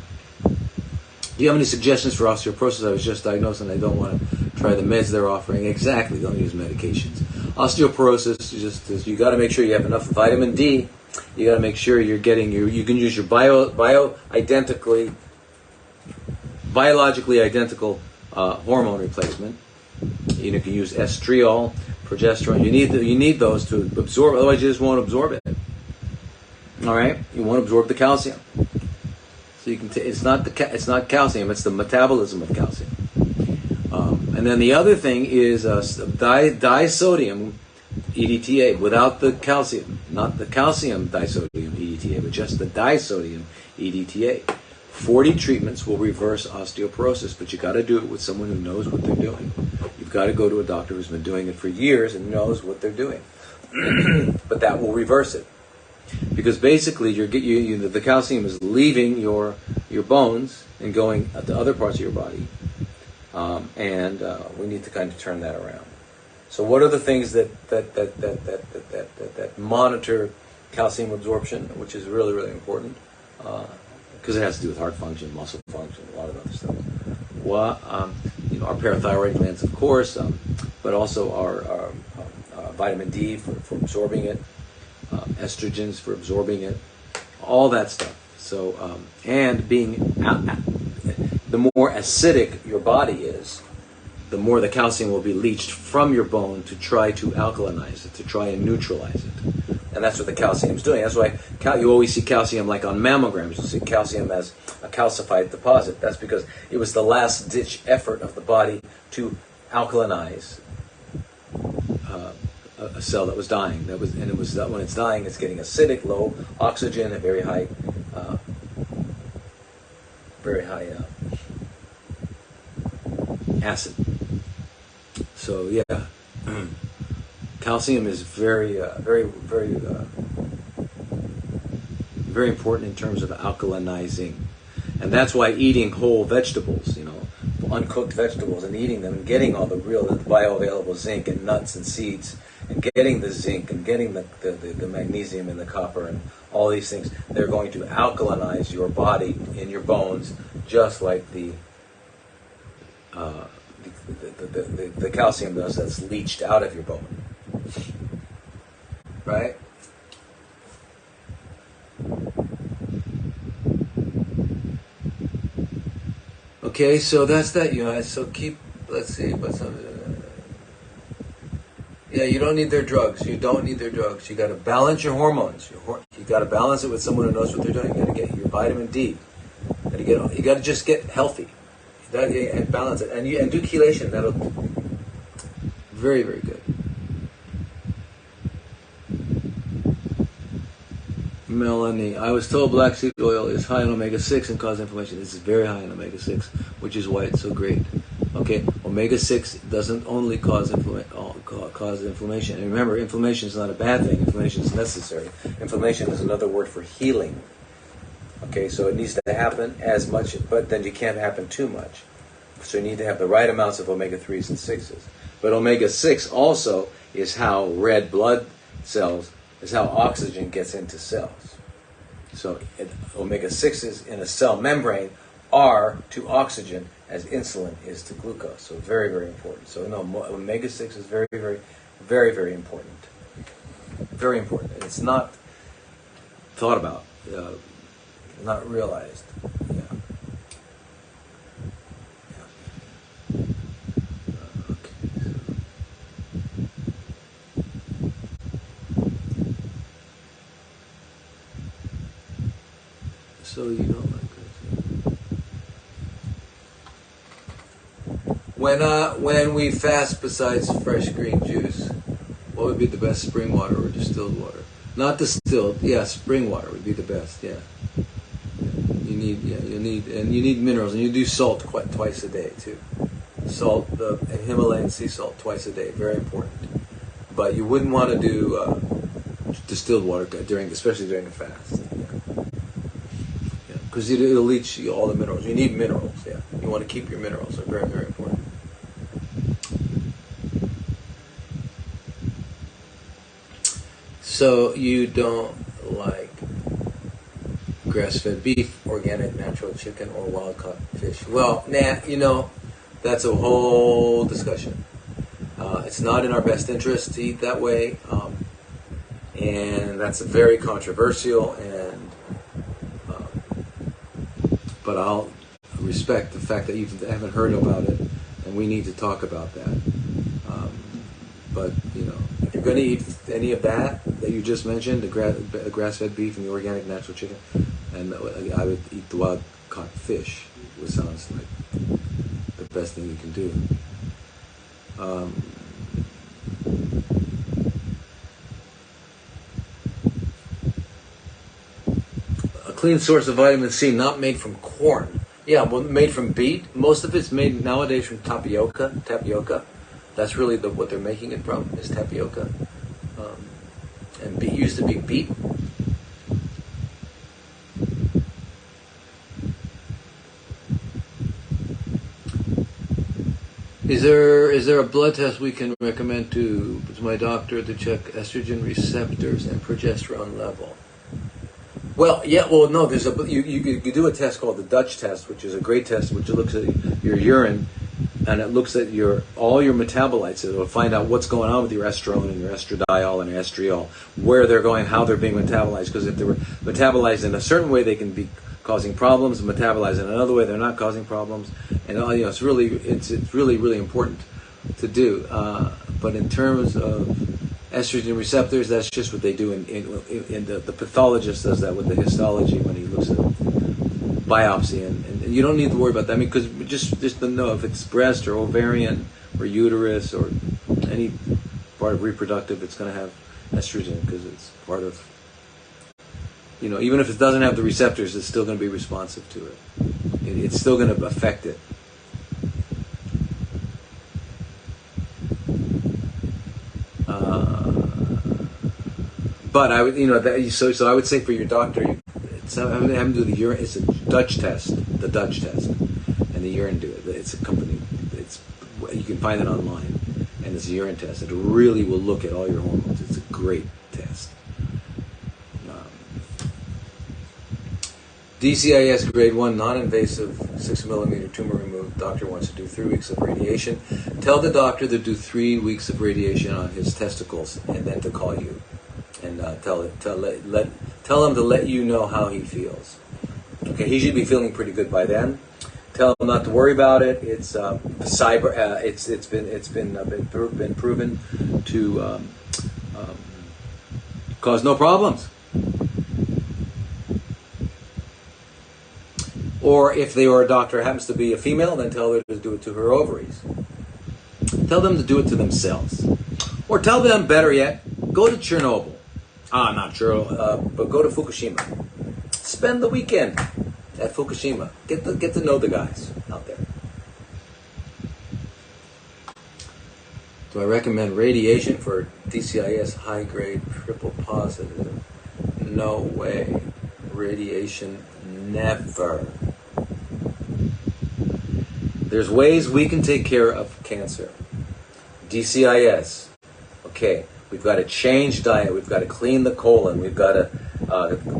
you have any suggestions for osteoporosis? I was just diagnosed, and I don't want to try the meds they're offering. Exactly, don't use medications. Osteoporosis, you got to make sure you have enough vitamin D. You got to make sure you're getting you can use your biologically identical hormone replacement. You can use estriol, progesterone. You need those to absorb, otherwise you just won't absorb it. All right, you won't absorb the calcium. So you can it's not calcium, it's the metabolism of calcium. And then the other thing is disodium EDTA without the calcium, not the calcium disodium EDTA, but just the disodium EDTA. 40 treatments will reverse osteoporosis, but you got to do it with someone who knows what they're doing. You've got to go to a doctor who's been doing it for years and knows what they're doing. But that will reverse it. because basically the calcium is leaving your bones and going to other parts of your body, and we need to kind of turn that around. So what are the things that monitor calcium absorption, which is really, really important, because it has to do with heart function, muscle function, a lot of other stuff. Well, our parathyroid glands, of course, but also our vitamin D for absorbing it, estrogens for absorbing it, all that stuff. So, and being the more acidic your body is, the more the calcium will be leached from your bone to try to alkalinize it, to try and neutralize it. And that's what the calcium is doing. That's why you always see calcium, like on mammograms, you'll see calcium as a calcified deposit. That's because it was the last ditch effort of the body to alkalinize a cell that was dying. And it was that when it's dying, it's getting acidic, low oxygen, and very high acid. So yeah, calcium is very important in terms of alkalinizing, and that's why eating whole vegetables, uncooked vegetables, and eating them and getting all the bioavailable zinc and nuts and seeds, and getting the zinc and getting the magnesium and the copper and all these things, they're going to alkalinize your body in your bones, just like the calcium does that's leached out of your bone. Right? Okay, so that's that, So let's see, what's on yeah, you don't need their drugs. You don't need their drugs. You got to balance your hormones. You got to balance it with someone who knows what they're doing. You got to get your vitamin D. You got to just get healthy. And balance it, and do chelation. That'll very, very good. Melanie, I was told black seed oil is high in omega-6 and causes inflammation. This is very high in omega-6, which is why it's so great. Okay, omega-6 doesn't only cause inflammation. And remember, inflammation is not a bad thing. Inflammation is necessary. Inflammation is another word for healing. Okay, so it needs to happen as much, but then you can't happen too much. So you need to have the right amounts of omega-3s and 6s. But omega-6 also is how red blood cells, is how oxygen gets into cells. So omega-6s in a cell membrane are to oxygen as insulin is to glucose. So very, very important. So omega-6 is very, very, very, very important. Very important. And it's not thought about. Not realized. Yeah. Okay. So you don't like this. When we fast, besides fresh green juice, what would be the best, spring water or distilled water? Not distilled. Yeah, spring water would be the best. Yeah. You need minerals, and you do salt twice a day too. Salt, the Himalayan sea salt, twice a day, very important. But you wouldn't want to do distilled water especially during a fast. Because it'll leach all the minerals. You need minerals. Yeah, you want to keep your minerals. They're very, very important. So you don't like grass-fed beef, organic natural chicken, or wild-caught fish? Well, that's a whole discussion. It's not in our best interest to eat that way, and that's very controversial. But I'll respect the fact that you haven't heard about it, and we need to talk about that. But if you're going to eat any of that you just mentioned, the grass-fed beef and the organic natural chicken, and I would eat the wild-caught fish, which sounds like the best thing you can do. A clean source of vitamin C, not made from corn. Yeah, well, made from beet. Most of it's made nowadays from tapioca. That's really what they're making it from, is tapioca. And beet used to be beet. Is there a blood test we can recommend to my doctor to check estrogen receptors and progesterone level? Well, yeah, well, no. There's you do a test called the Dutch test, which is a great test, which looks at your urine, and it looks at all your metabolites. It'll find out what's going on with your estrone and your estradiol and your estriol, where they're going, how they're being metabolized. Because if they're metabolized in a certain way, they can be causing problems. Metabolized in another way, they're not causing problems. And it's really important to do. But in terms of estrogen receptors, that's just what they do. In the pathologist does that with the histology when he looks at biopsy, and you don't need to worry about that. I mean, because just to know if it's breast or ovarian or uterus or any part of reproductive, it's going to have estrogen because it's part of. Even if it doesn't have the receptors, it's still going to be responsive to it. It's still going to affect it. But I would, so I would say for your doctor, have him do the urine. It's a Dutch test, the Dutch test, and the urine do it. It's a company. You can find it online, and it's a urine test. It really will look at all your hormones. It's a great test. DCIS grade 1 non-invasive 6 millimeter tumor removed. Doctor wants to do 3 weeks of radiation. Tell the doctor to do 3 weeks of radiation on his testicles, and then to call you, and tell him to let you know how he feels. Okay, he should be feeling pretty good by then. Tell him not to worry about it. It's been proven to cause no problems. Or if your doctor happens to be a female, then tell her to do it to her ovaries. Tell them to do it to themselves. Or tell them, better yet, go to Chernobyl. Not Chernobyl, but go to Fukushima. Spend the weekend at Fukushima. Get to know the guys out there. Do I recommend radiation for DCIS high-grade triple positive? No way. Radiation, never. There's ways we can take care of cancer. DCIS. Okay, we've got to change diet. We've got to clean the colon. We've got to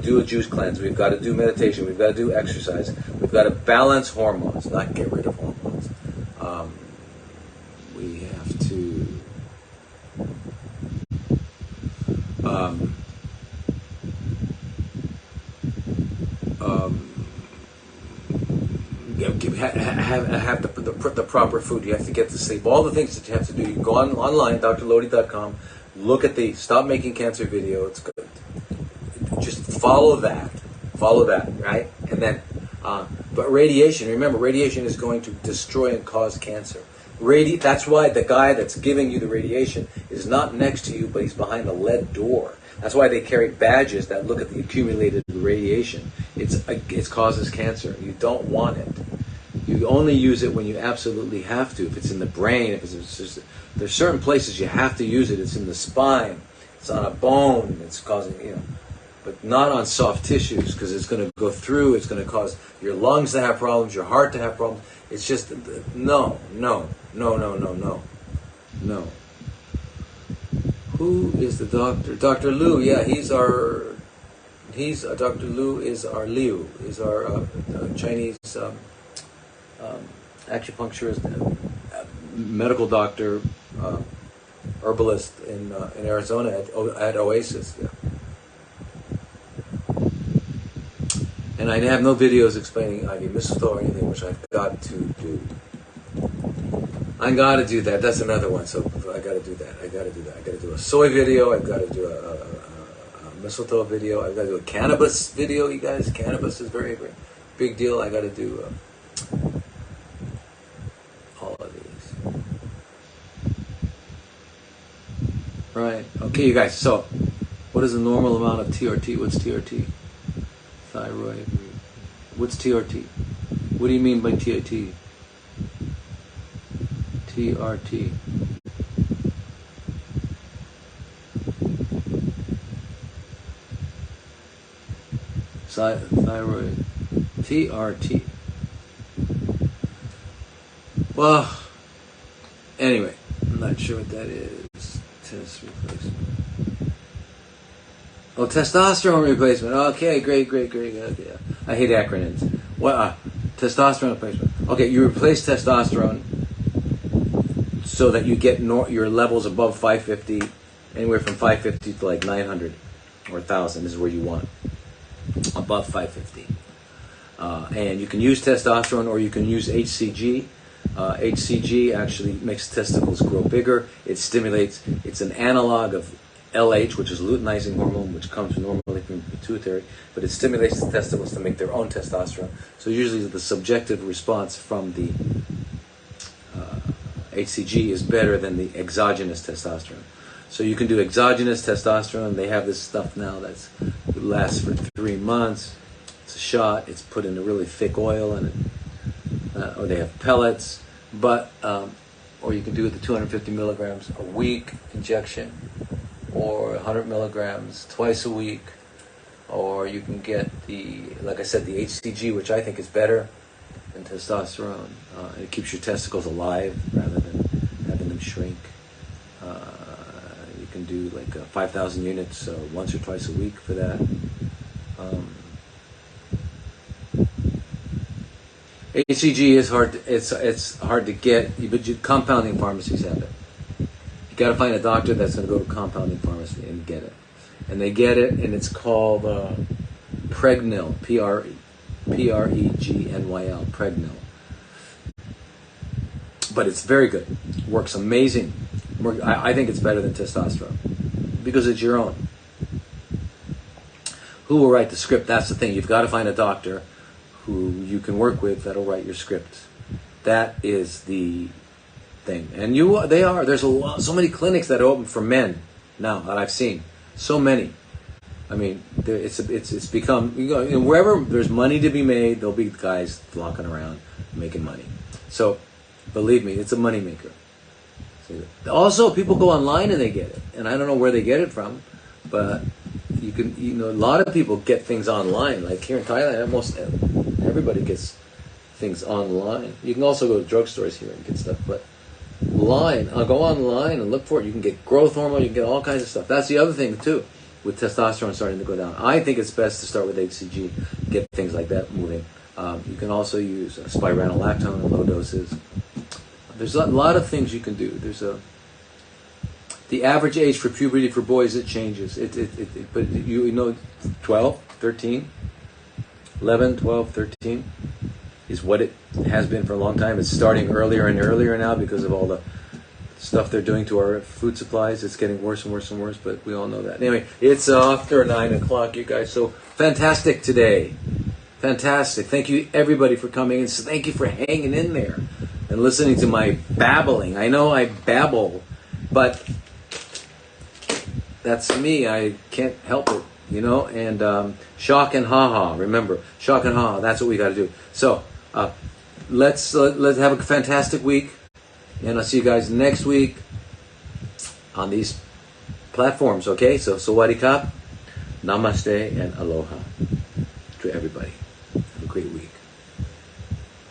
do a juice cleanse. We've got to do meditation. We've got to do exercise. We've got to balance hormones, not get rid of hormones. We have to have the proper food. You have to get to sleep. All the things that you have to do. You go online, drlodi.com, look at the Stop Making Cancer video. It's good. Just follow that, right? And then, but radiation, remember, radiation is going to destroy and cause cancer. That's why the guy that's giving you the radiation is not next to you, but he's behind a lead door. That's why they carry badges that look at the accumulated radiation. It causes cancer. You don't want it. You only use it when you absolutely have to. If it's in the brain, there's certain places you have to use it. It's in the spine. It's on a bone. It's causing, but not on soft tissues, because it's going to go through. It's going to cause your lungs to have problems, your heart to have problems. It's just no. Who is the doctor? Dr. Liu. Yeah, Dr. Liu is our Chinese acupuncturist, medical doctor, herbalist in Arizona at Oasis. Yeah. And I have no videos explaining IV mistletoe or anything, which I've got to do. I got to do that. That's another one. So I got to do that. I got to do a soy video. I've got to do a mistletoe video. I've got to do a cannabis video. You guys, cannabis is very, very big deal. I got to do all of these. Right. Okay, you guys. So, what is the normal amount of TRT? What's TRT? Thyroid. What's TRT? What do you mean by TRT? TRT. Thyroid. TRT. Well, Anyway, I'm not sure what that is. Test replacement. Oh, testosterone replacement. Okay, great. Yeah. I hate acronyms. What? Testosterone replacement. Okay, you replace testosterone so that you get your levels above 550, anywhere from 550 to like 900 or 1,000 is where you want. Above 550. And you can use testosterone or you can use HCG. HCG actually makes testicles grow bigger. It stimulates, it's an analog of LH, which is luteinizing hormone, which comes normally from the pituitary, but it stimulates the testicles to make their own testosterone. So usually the subjective response from the HCG is better than the exogenous testosterone. So you can do exogenous testosterone. They have this stuff now that lasts for 3 months. It's a shot. It's put in a really thick oil, and or they have pellets. But or you can do it the 250 milligrams a week injection, or 100 milligrams twice a week, or you can get the, like I said, the HCG, which I think is better than testosterone. It keeps your testicles alive rather than having them shrink. You can do like 5,000 units once or twice a week for that. HCG is hard. It's hard to get, but compounding pharmacies have it. You got to find a doctor that's going to go to compounding pharmacy and get it, and they get it, and it's called Pregnyl, Pregnyl, Pregnyl. But it's very good. Works amazing. I think it's better than testosterone because it's your own. Who will write the script? That's the thing. You've got to find a doctor who you can work with that'll write your script. That is the thing. And there's so many clinics that are open for men now that I've seen. So many. I mean, it's become, wherever there's money to be made, there'll be guys flocking around making money. So believe me, it's a money maker. Also, people go online and they get it, and I don't know where they get it from, but you can, a lot of people get things online. Like here in Thailand, almost everybody gets things online. You can also go to drugstores here and get stuff, but I'll go online and look for it. You can get growth hormone, you can get all kinds of stuff. That's the other thing too, with testosterone starting to go down. I think it's best to start with HCG, get things like that moving. You can also use spironolactone in low doses. There's a lot of things you can do. The average age for puberty for boys, it changes. But 12, 13, 11, 12, 13 is what it has been for a long time. It's starting earlier and earlier now because of all the stuff they're doing to our food supplies. It's getting worse and worse and worse, but we all know that. Anyway, it's after 9 o'clock, you guys. So fantastic today. Fantastic. Thank you, everybody, for coming, and thank you for hanging in there and listening to my babbling. I know I babble, but that's me. I can't help it, and shock and ha-ha. Remember, shock and ha-ha. That's what we got to do. So let's have a fantastic week, and I'll see you guys next week on these platforms, okay? So sawadee kap, namaste, and aloha to everybody. Have a great week.